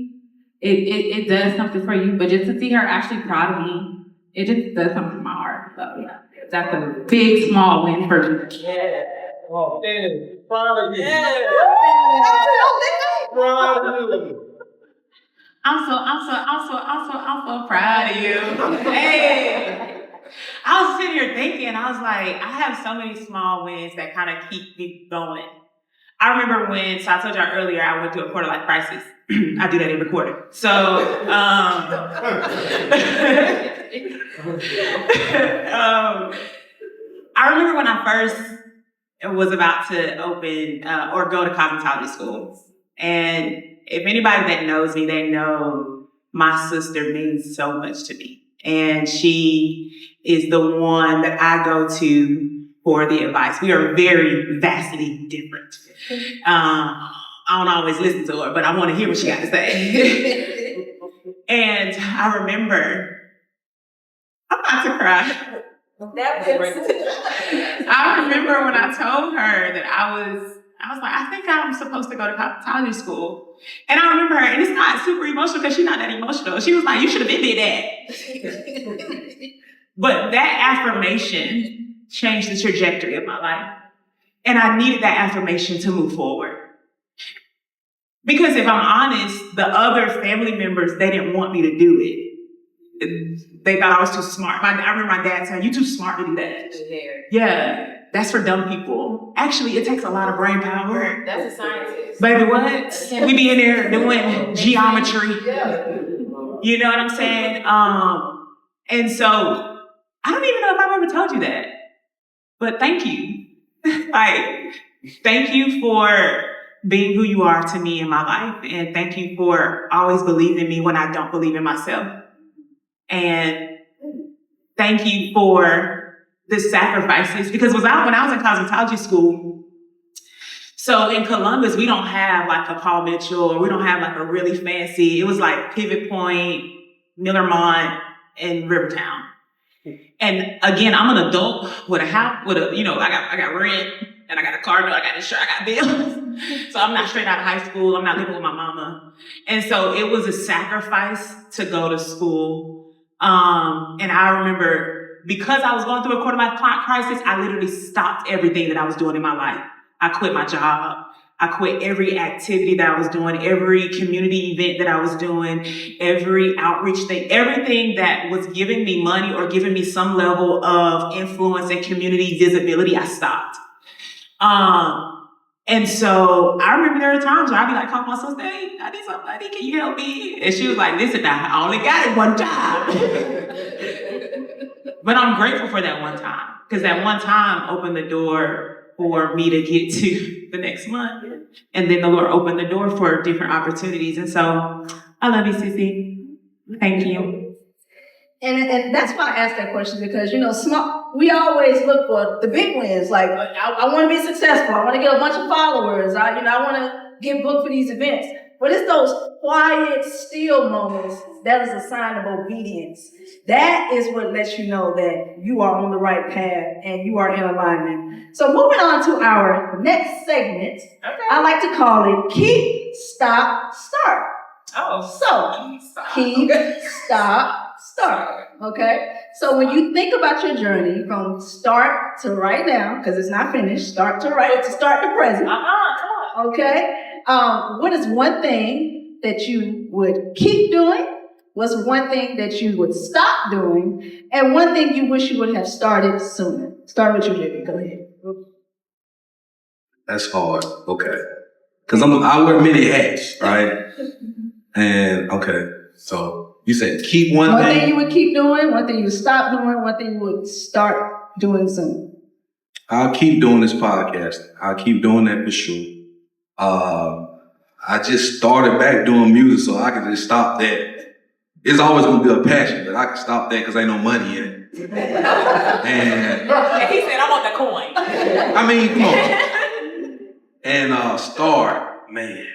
it does something for you, but just to see her actually proud of me, it just does something to my heart. So yeah, that's a big, small win for me. Yeah. Oh, proud of you. Yeah. Proud of you. I'm so proud of you. Hey. I was sitting here thinking, I was like, I have so many small wins that kind of keep me going. I remember so I told y'all earlier, I went to a quarter life crisis. I do that every quarter. So, I remember when I first was about to open or go to cosmetology school. And if anybody that knows me, they know my sister means so much to me. And she is the one that I go to for the advice. We are very vastly different. I don't always listen to her, but I want to hear what she got to say. And I remember, I'm about to cry. I remember when I told her that I was like, I think I'm supposed to go to cosmetology school. And I remember her, and it's not super emotional because she's not that emotional. She was like, you should have been did that. But that affirmation changed the trajectory of my life. And I needed that affirmation to move forward. Because if I'm honest, the other family members, they didn't want me to do it. They thought I was too smart. I remember my dad saying, "You too smart to do that." Yeah, that's for dumb people. Actually, it takes a lot of brain power. That's a scientist. Baby, what? We be in there doing geometry. You know what I'm saying? And so, I don't even know if I've ever told you that. But thank you. Like, thank you for being who you are to me in my life. And thank you for always believing in me when I don't believe in myself. And thank you for the sacrifices, because when I was in cosmetology school, so in Columbus, we don't have like a Paul Mitchell, or we don't have like a really fancy, it was like Pivot Point, Millermont, and Rivertown. And again, I'm an adult with a house, I got rent, and I got a car bill, I got insurance, I got bills. So I'm not straight out of high school, I'm not living with my mama. And so it was a sacrifice to go to school. And I remember, because I was going through a quarter life crisis, I literally stopped everything that I was doing in my life. I quit my job. I quit every activity that I was doing, every community event that I was doing, every outreach thing, everything that was giving me money or giving me some level of influence and community visibility, I stopped. And so I remember there were times where I'd be like, call my sister, hey, I need some money, can you help me? And she was like, listen, I only got it one time. But I'm grateful for that one time, because that one time opened the door for me to get to the next month. And then the Lord opened the door for different opportunities. And so I love you, Sissy. Thank you. And that's why I asked that question, because, we always look for the big wins. Like, I want to be successful. I want to get a bunch of followers. I want to get booked for these events. But it's those quiet, still moments that is a sign of obedience. That is what lets you know that you are on the right path and you are in alignment. So moving on to our next segment, I like to call it Keep, Stop, Start. Keep, stop, start. Okay? So when you think about your journey from start to right now, because it's not finished, start to present. Okay? What is one thing that you would keep doing? What's one thing that you would stop doing? And one thing you wish you would have started sooner? Start with you, Jimmy. Go ahead. That's hard. Okay. Because I wear many hats, right? And okay, so you said keep one thing. One thing you would keep doing, one thing you would stop doing, one thing you would start doing soon. I'll keep doing this podcast. I'll keep doing that for sure. I just started back doing music, so I can just stop that. It's always gonna be a passion, but I can stop that because ain't no money in it. And he said, I want the coin. I mean, come on. And start, man.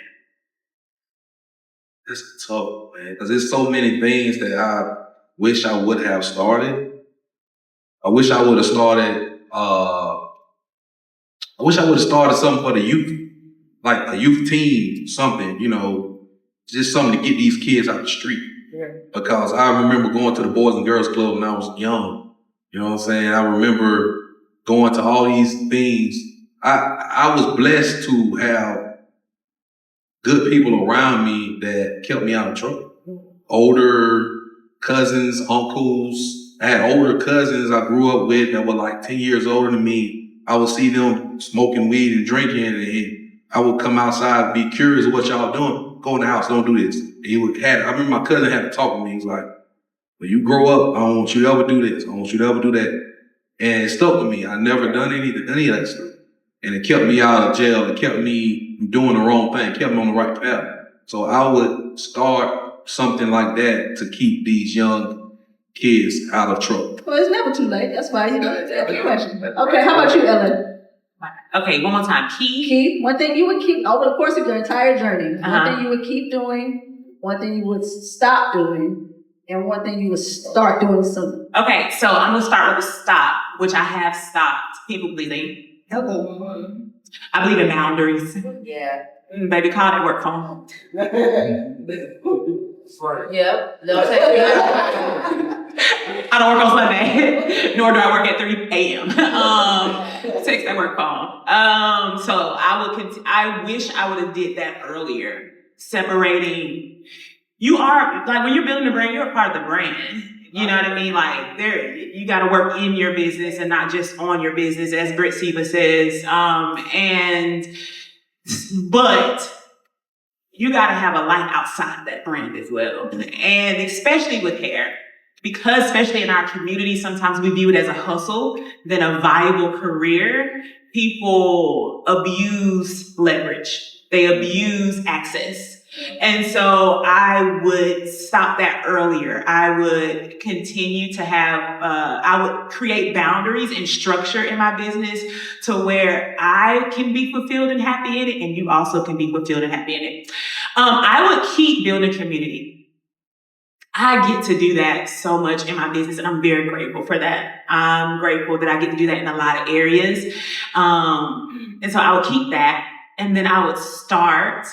It's tough, man, because there's so many things that I wish I would have started. I wish I would have started. I wish I would have started something for the youth, like a youth team, something, just something to get these kids out the street. Yeah. Because I remember going to the Boys and Girls Club when I was young. You know what I'm saying? I remember going to all these things. I was blessed to have good people around me that kept me out of trouble. Older cousins, uncles. I had older cousins I grew up with that were like 10 years older than me. I would see them smoking weed and drinking, and I would come outside and be curious of what y'all doing. Go in the house, don't do this. I remember my cousin had to talk to me. He was like, when you grow up, I don't want you to ever do this. I don't want you to ever do that. And it stuck with me. I never done any of that stuff. And it kept me out of jail. It kept me doing the wrong thing. It kept me on the right path. So I would start something like that to keep these young kids out of trouble. Well, it's never too late. That's why, it's a question. Okay, how about you, Ellen? Okay, one more time. Keep. One thing you would keep over the course of your entire journey. One thing you would keep doing, one thing you would stop doing, and one thing you would start doing soon. Okay, so I'm going to start with a stop, which I have stopped. People pleasing. Okay. I believe in boundaries. Yeah. Baby, call that work phone. Yep. I don't work on Sunday, nor do I work at 3 a.m. Text that work phone. So I wish I would have did that earlier. Separating. You are, like, when you're building a brand, you're a part of the brand. You know what I mean? Like, you got to work in your business and not just on your business, as Britt Siva says. But you got to have a life outside that brand as well. And especially with hair, because especially in our community, sometimes we view it as a hustle than a viable career. People abuse leverage. They abuse access. And so I would stop that earlier. I would continue to I would create boundaries and structure in my business to where I can be fulfilled and happy in it, and you also can be fulfilled and happy in it. I would keep building community. I get to do that so much in my business, and I'm very grateful for that. I'm grateful that I get to do that in a lot of areas. And so I would keep that, and then I would start.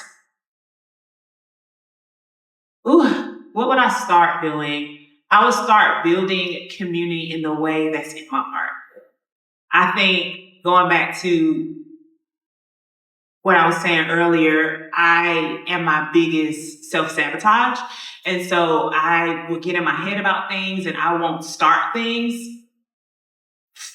What would I start doing? I would start building community in the way that's in my heart. I think going back to what I was saying earlier, I am my biggest self-sabotage. And so I will get in my head about things and I won't start things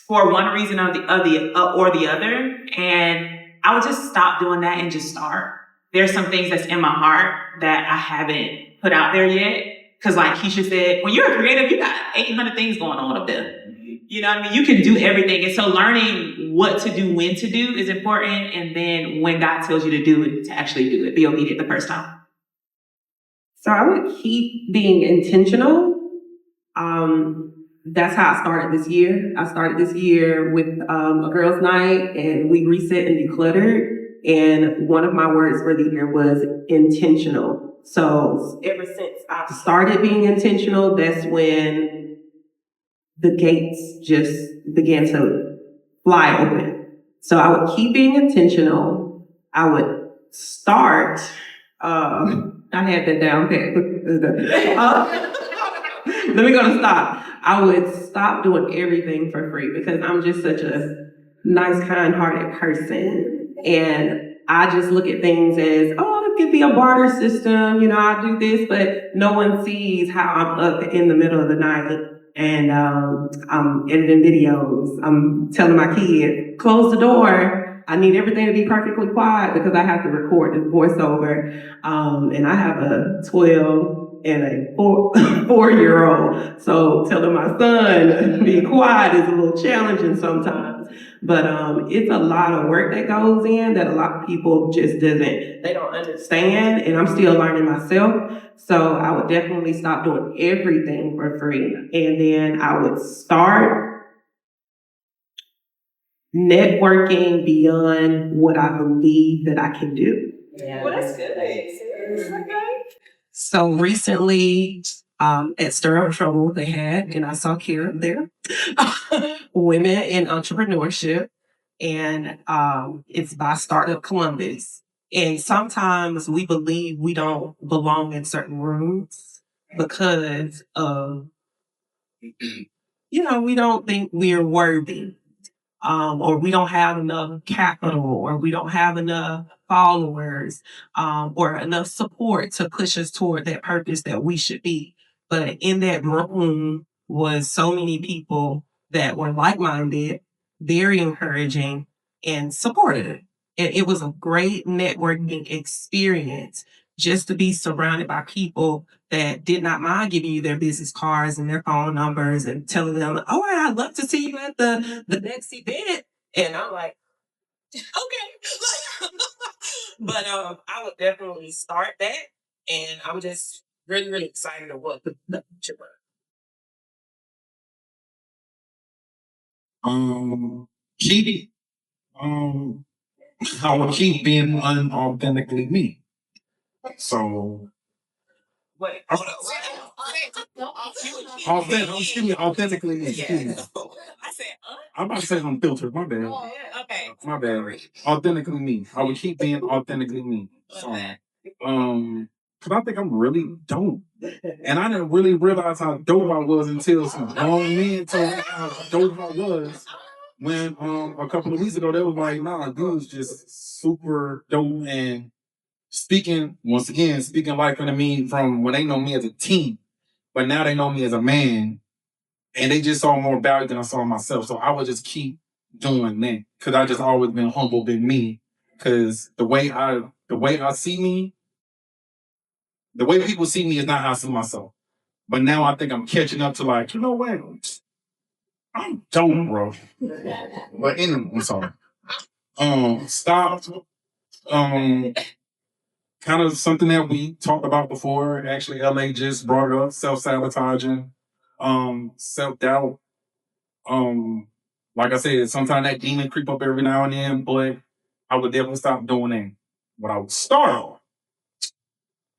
for one reason or the other. And I would just stop doing that and just start. There's some things that's in my heart that I haven't put out there yet. Cause like Keisha said, when you're a creative, you got 800 things going on up there. You know what I mean? You can do everything. And so learning what to do, when to do is important. And then when God tells you to do it, to actually do it, be obedient the first time. So I would keep being intentional. That's how I started this year. I started this year with a girls' night, and we reset and decluttered. And one of my words for the year was intentional. So ever since I started being intentional, that's when the gates just began to fly open. So I would keep being intentional. I would start. I had that down pat. Let me go to stop. I would stop doing everything for free because I'm just such a nice, kind-hearted person. And I just look at things as, oh, it could be a barter system. You know, I do this, but no one sees how I'm up in the middle of the night and I'm editing videos. I'm telling my kid, close the door. I need everything to be perfectly quiet because I have to record this voiceover. And I have a 12 and a 4-year-old. So telling my son to be quiet is a little challenging sometimes. But it's a lot of work that goes in that a lot of people just they don't understand. And I'm still learning myself. So I would definitely stop doing everything for free. And then I would start networking beyond what I believe that I can do. Yeah. Well, that's good. Okay. So recently, at Stir Up Trouble, they had, and I saw Kerah there, Women in Entrepreneurship, and it's by Startup Columbus. And sometimes we believe we don't belong in certain rooms because of, we don't think we're worthy. Or we don't have enough capital, or we don't have enough followers, or enough support to push us toward that purpose that we should be. But in that room was so many people that were like-minded, very encouraging, and supportive. And it was a great networking experience just to be surrounded by people that did not mind giving you their business cards and their phone numbers and telling them, "Oh, I'd love to see you at the next event." And I'm like, okay. But I would definitely start that, and I'm just really, really excited of what the future brings. Keep I will keep being unauthentically me. So Wait, authentically me. Excuse me. I said, I'm about to say unfiltered. My bad. okay. My bad. Authentically me. I would keep being authentically me. So, because I think I'm really dope, and I didn't really realize how dope I was until some grown men told me how dope I was. When a couple of weeks ago they was like, "Nah, dude's just super dope," and speaking life into me from when they know me as a teen, but now they know me as a man, and they just saw more value than I saw in myself. So I would just keep doing that because I just always been humble, been me. Because the way I see me, the way people see me is not how I see myself. But now I think I'm catching up to like, you know what? I'm dope, bro. But anyway, I'm sorry. Stop. Kind of something that we talked about before. Actually, LA just brought it up: self-sabotaging, self-doubt. Like I said, sometimes that demon creep up every now and then, but I would definitely stop doing that. What I would start,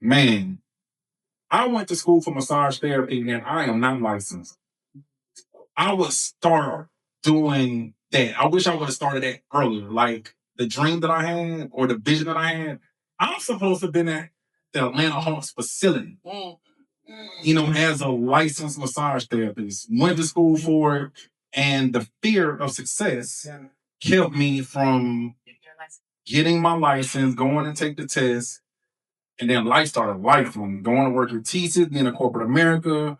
man, I went to school for massage therapy and I am not licensed. I would start doing that. I wish I would have started that earlier. Like the dream that I had or the vision that I had, I'm supposed to have been at the Atlanta Hawks facility, as a licensed massage therapist. Went to school for it, and the fear of success kept me from getting my license, going and take the test, and then life started life for me. Going to work at TC, being in corporate America,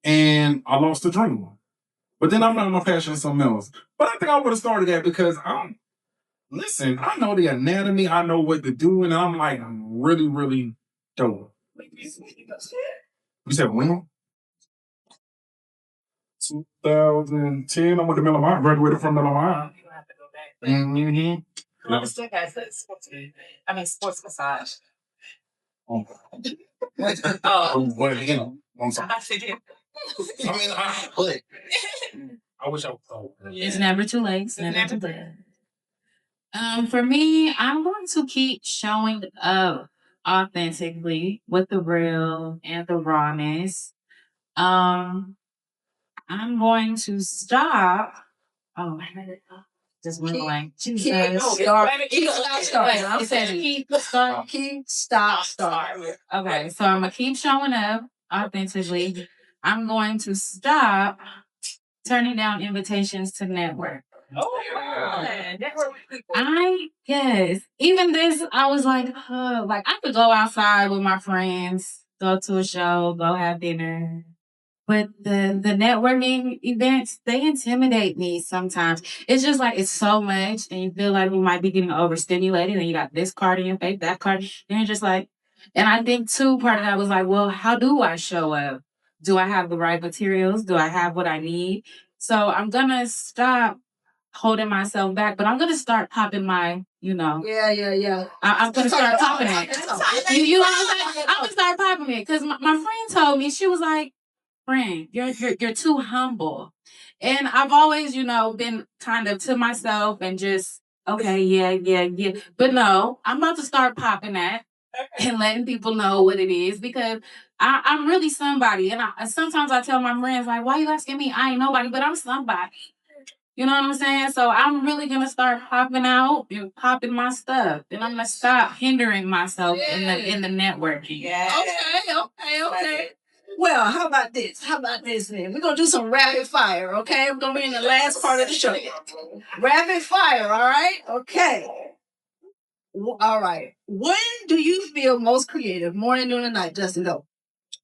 and I lost the dream. But then I found my passion in something else. But I think I would have started that because listen, I know the anatomy, I know what to do, and I'm like really, really dope. You said when? 2010, I went to Miller Mine, graduated from Miller Mine. You have to go back. Mm-hmm. I still got sports massage. Oh, Oh, well, you know, I'm sorry. I said it. I mean, I wish I was told. It's never too late. It's never too late. For me, I'm going to keep showing up authentically with the real and the rawness. I'm going to stop. Oh, just went blank. Keep, Start. start. It says Keep, start. Okay, so I'm gonna keep showing up authentically. I'm going to stop turning down invitations to network. Oh, wow. Yes. Even this, I was like I could go outside with my friends, go to a show, go have dinner. But the networking events, they intimidate me sometimes. It's just like it's so much, and you feel like you might be getting overstimulated, and you got this card in your face, that card. And you're just like, and I think too, part of that was like, well, how do I show up? Do I have the right materials? Do I have what I need? So I'm gonna stop holding myself back, but I'm gonna start popping my, Yeah. I'm gonna start popping it. You know what I'm saying? I'm gonna start popping it because my friend told me, she was like, friend, you're too humble. And I've always, been kind of to myself and just, okay, yeah. But no, I'm about to start popping that and letting people know what it is because I'm really somebody. And sometimes I tell my friends, like, why you asking me? I ain't nobody, but I'm somebody. You know what I'm saying? So I'm really gonna start popping out and popping my stuff, and I'm gonna stop hindering myself in the networking. Yeah. Okay. Well, how about this? Then? We're gonna do some rapid fire, okay? We're gonna be in the last part of the show. Rapid fire, all right? Okay. All right. When do you feel most creative? Morning, noon, and night? Justin, go.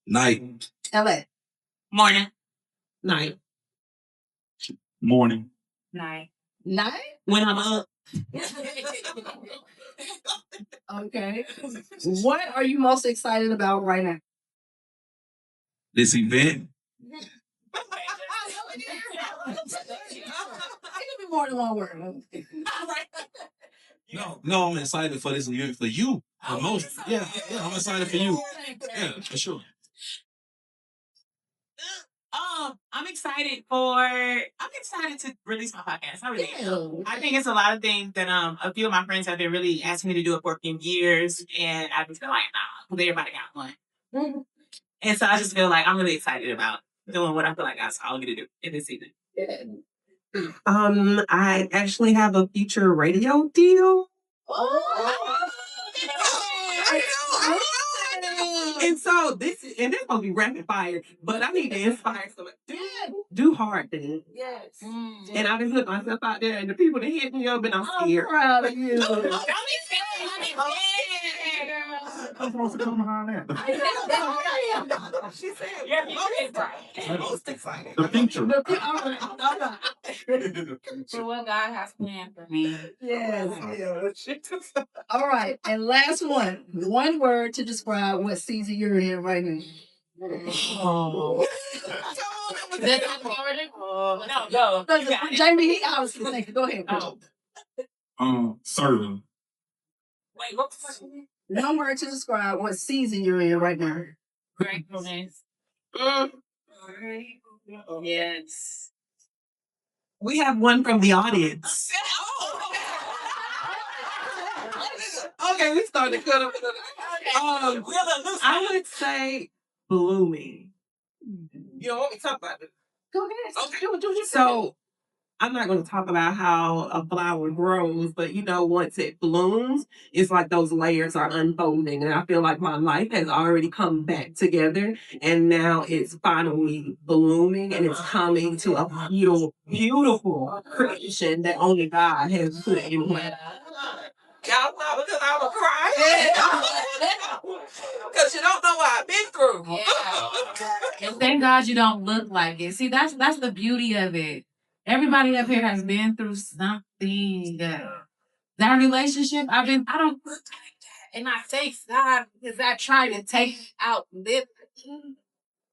Night. LA. Morning. Night. Morning. Night. When I'm up. Okay. What are you most excited about right now? This event. It could be more than one word. No, I'm excited for this event for you. The most. Yeah, I'm excited for you. Yeah, for sure. I'm excited to release my podcast. I really am. I think it's a lot of things that a few of my friends have been really asking me to do it for years, and I just feel like, nah, because everybody got one. Mm-hmm. And so I just feel like I'm really excited about doing what I feel like that's all I'm gonna do in this season. I actually have a future radio deal. And so this gonna be rapid fire, but I need to inspire someone. Do hard things. Yes. And I just put myself out there, and the people that hit me up, and I'm scared. I'm proud of you. I'm supposed to come behind that. She said, Most excited. The future. For what God has planned for me. Yes. All right. And last one. One word to describe what season you're in right now. Oh. No. Jamie, he obviously thinking. Go ahead. Serving. Wait, what's the question? One word to describe what season you're in right now. Gratefulness. Yes. we have one from the audience. Okay, we started to cut up. I would say blooming. You don't want me to talk about it? Go ahead. Okay. So I'm not going to talk about how a flower grows, but once it blooms, it's like those layers are unfolding. And I feel like my life has already come back together. And now it's finally blooming and it's coming to a beautiful creation that only God has put in place. Y'all thought because I was crying? Because you don't know what I've been through. Yeah. And thank God you don't look like it. See, that's the beauty of it. Everybody up here has been through something. That relationship, I don't look like that. And I thank God because I tried to take out living.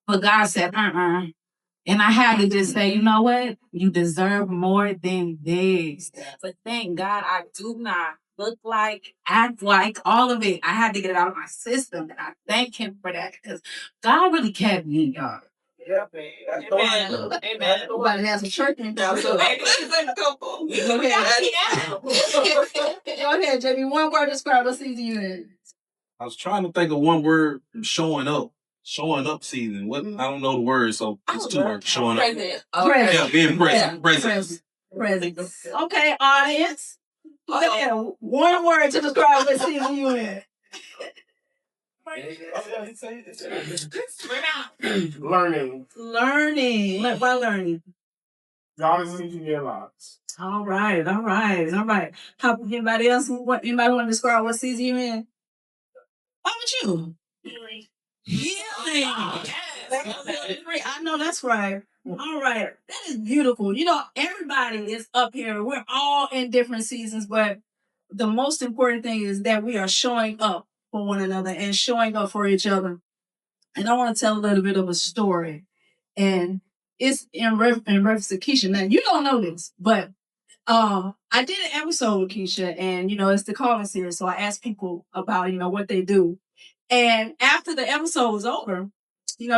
But God said, And I had to just say, you know what? You deserve more than this. But thank God I do not look like, act like, all of it. I had to get it out of my system. And I thank him for that because God really kept me, y'all. Yeah, man. Amen. Amen. Nobody has a church in town. So. Hey, listen, couple. Go ahead. Go ahead, Jamie. One word to describe what season you in. I was trying to think of one word from showing up. Showing up season. What I don't know the word, so it's two words. Showing up. Present. Present. Yeah, being present. Yeah. Present. Present. Okay, audience. One word to describe what season you in. Learning. Learning. Why learning? God is teaching me a lot. All right. How about anybody else? Anybody want to describe what season you in? How about you? Healing. I know that's right. All right. That is beautiful. You know, everybody is up here. We're all in different seasons, but the most important thing is that we are showing up for one another and showing up for each other. And I want to tell a little bit of a story. And it's in reference to Keisha. Now, you don't know this, but I did an episode with Keisha, and it's the calling series. So I asked people about what they do. And after the episode was over,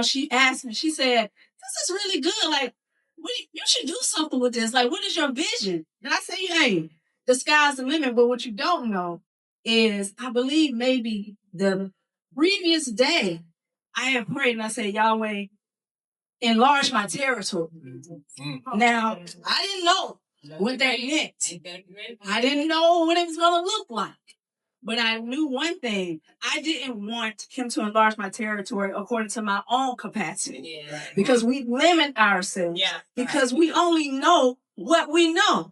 she asked me. She said, "This is really good. Like, you should do something with this. Like, what is your vision?" And I said, "Hey, the sky's the limit. But what you don't know is, I believe maybe the previous day, I had prayed and I said, Yahweh, enlarge my territory. Now, I didn't know what that meant. I didn't know what it was going to look like. But I knew one thing. I didn't want him to enlarge my territory according to my own capacity. Yeah. Because we limit ourselves. Yeah. Because we only know what we know.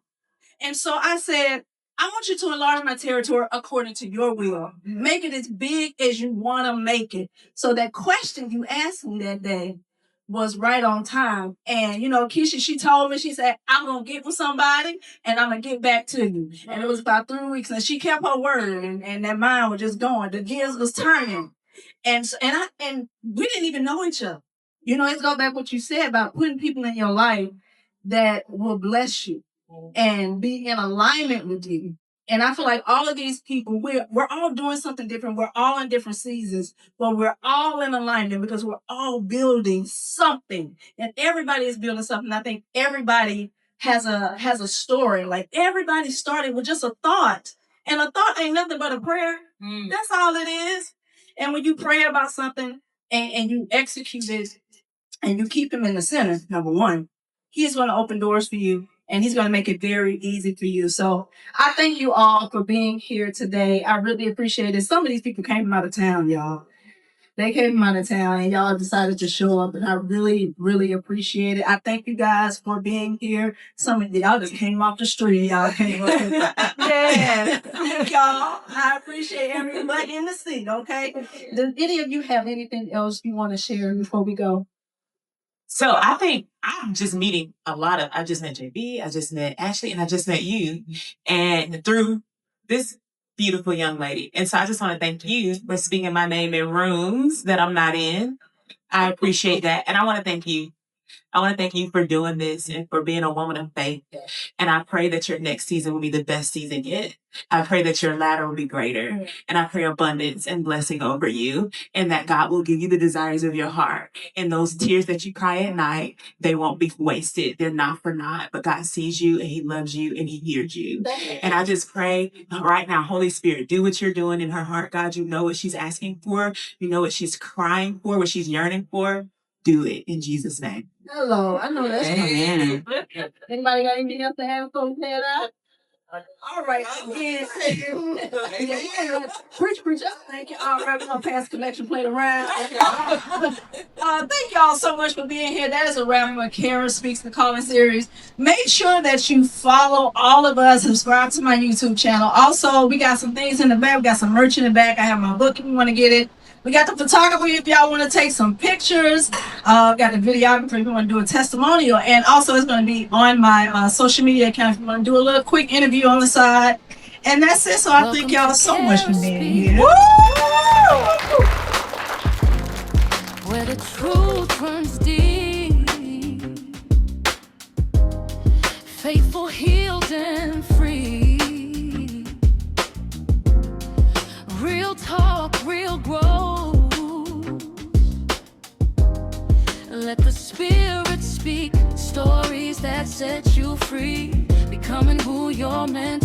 And so I said, I want you to enlarge my territory according to your will. Make it as big as you want to make it. So that question you asked me that day was right on time. And, Keisha, she told me, she said, I'm going to get with somebody and I'm going to get back to you. And it was about 3 weeks and she kept her word and that mind was just going. The gears was turning. And we didn't even know each other. It's go back what you said about putting people in your life that will bless you and be in alignment with you. And I feel like all of these people, we're all doing something different. We're all in different seasons, but we're all in alignment because we're all building something. And everybody is building something. I think everybody has a story. Like everybody started with just a thought. And a thought ain't nothing but a prayer. That's all it is. And when you pray about something and you execute it and you keep him in the center, number one, he's going to open doors for you. And he's going to make it very easy for you. So I thank you all for being here today. I really appreciate it. Some of these people came from out of town, y'all. They came from out of town and y'all decided to show up. And I really, really appreciate it. I thank you guys for being here. Some of y'all just came off the street. Y'all came up here. Yeah. Y'all, I appreciate everybody in the seat, okay? Does any of you have anything else you want to share before we go? So I think I'm just meeting I just met JB, I just met Ashley, and I just met you. And through this beautiful young lady. And so I just want to thank you for speaking my name in rooms that I'm not in. I appreciate that. And I want to thank you. I want to thank you for doing this and for being a woman of faith. And I pray that your next season will be the best season yet. I pray that your latter will be greater. And I pray abundance and blessing over you and that God will give you the desires of your heart. And those tears that you cry at night, they won't be wasted. They're not for naught, but God sees you and he loves you and he hears you. And I just pray right now, Holy Spirit, do what you're doing in her heart. God, you know what she's asking for. You know what she's crying for, what she's yearning for. Do it in Jesus' name. Hello, I know that's right. Anybody got anything else to have for Kerah? All right, again. Preach, preach. Thank you. All right, we're gonna pass the collection plate around. Thank y'all so much for being here. That is a wrap for Kerah Speaks the Calling series. Make sure that you follow all of us, subscribe to my YouTube channel. Also, we got some things in the back. We got some merch in the back. I have my book if you want to get it. We got the photography if y'all want to take some pictures. Got the videographer if you want to do a testimonial. And also it's going to be on my social media account if you want to do a little quick interview on the side. And that's it. So I thank y'all so much for being here. Woo! Where the truth runs deep, faithful, healed, and free. Real talk, real growth. Let the Spirit speak stories that set you free, becoming who you're meant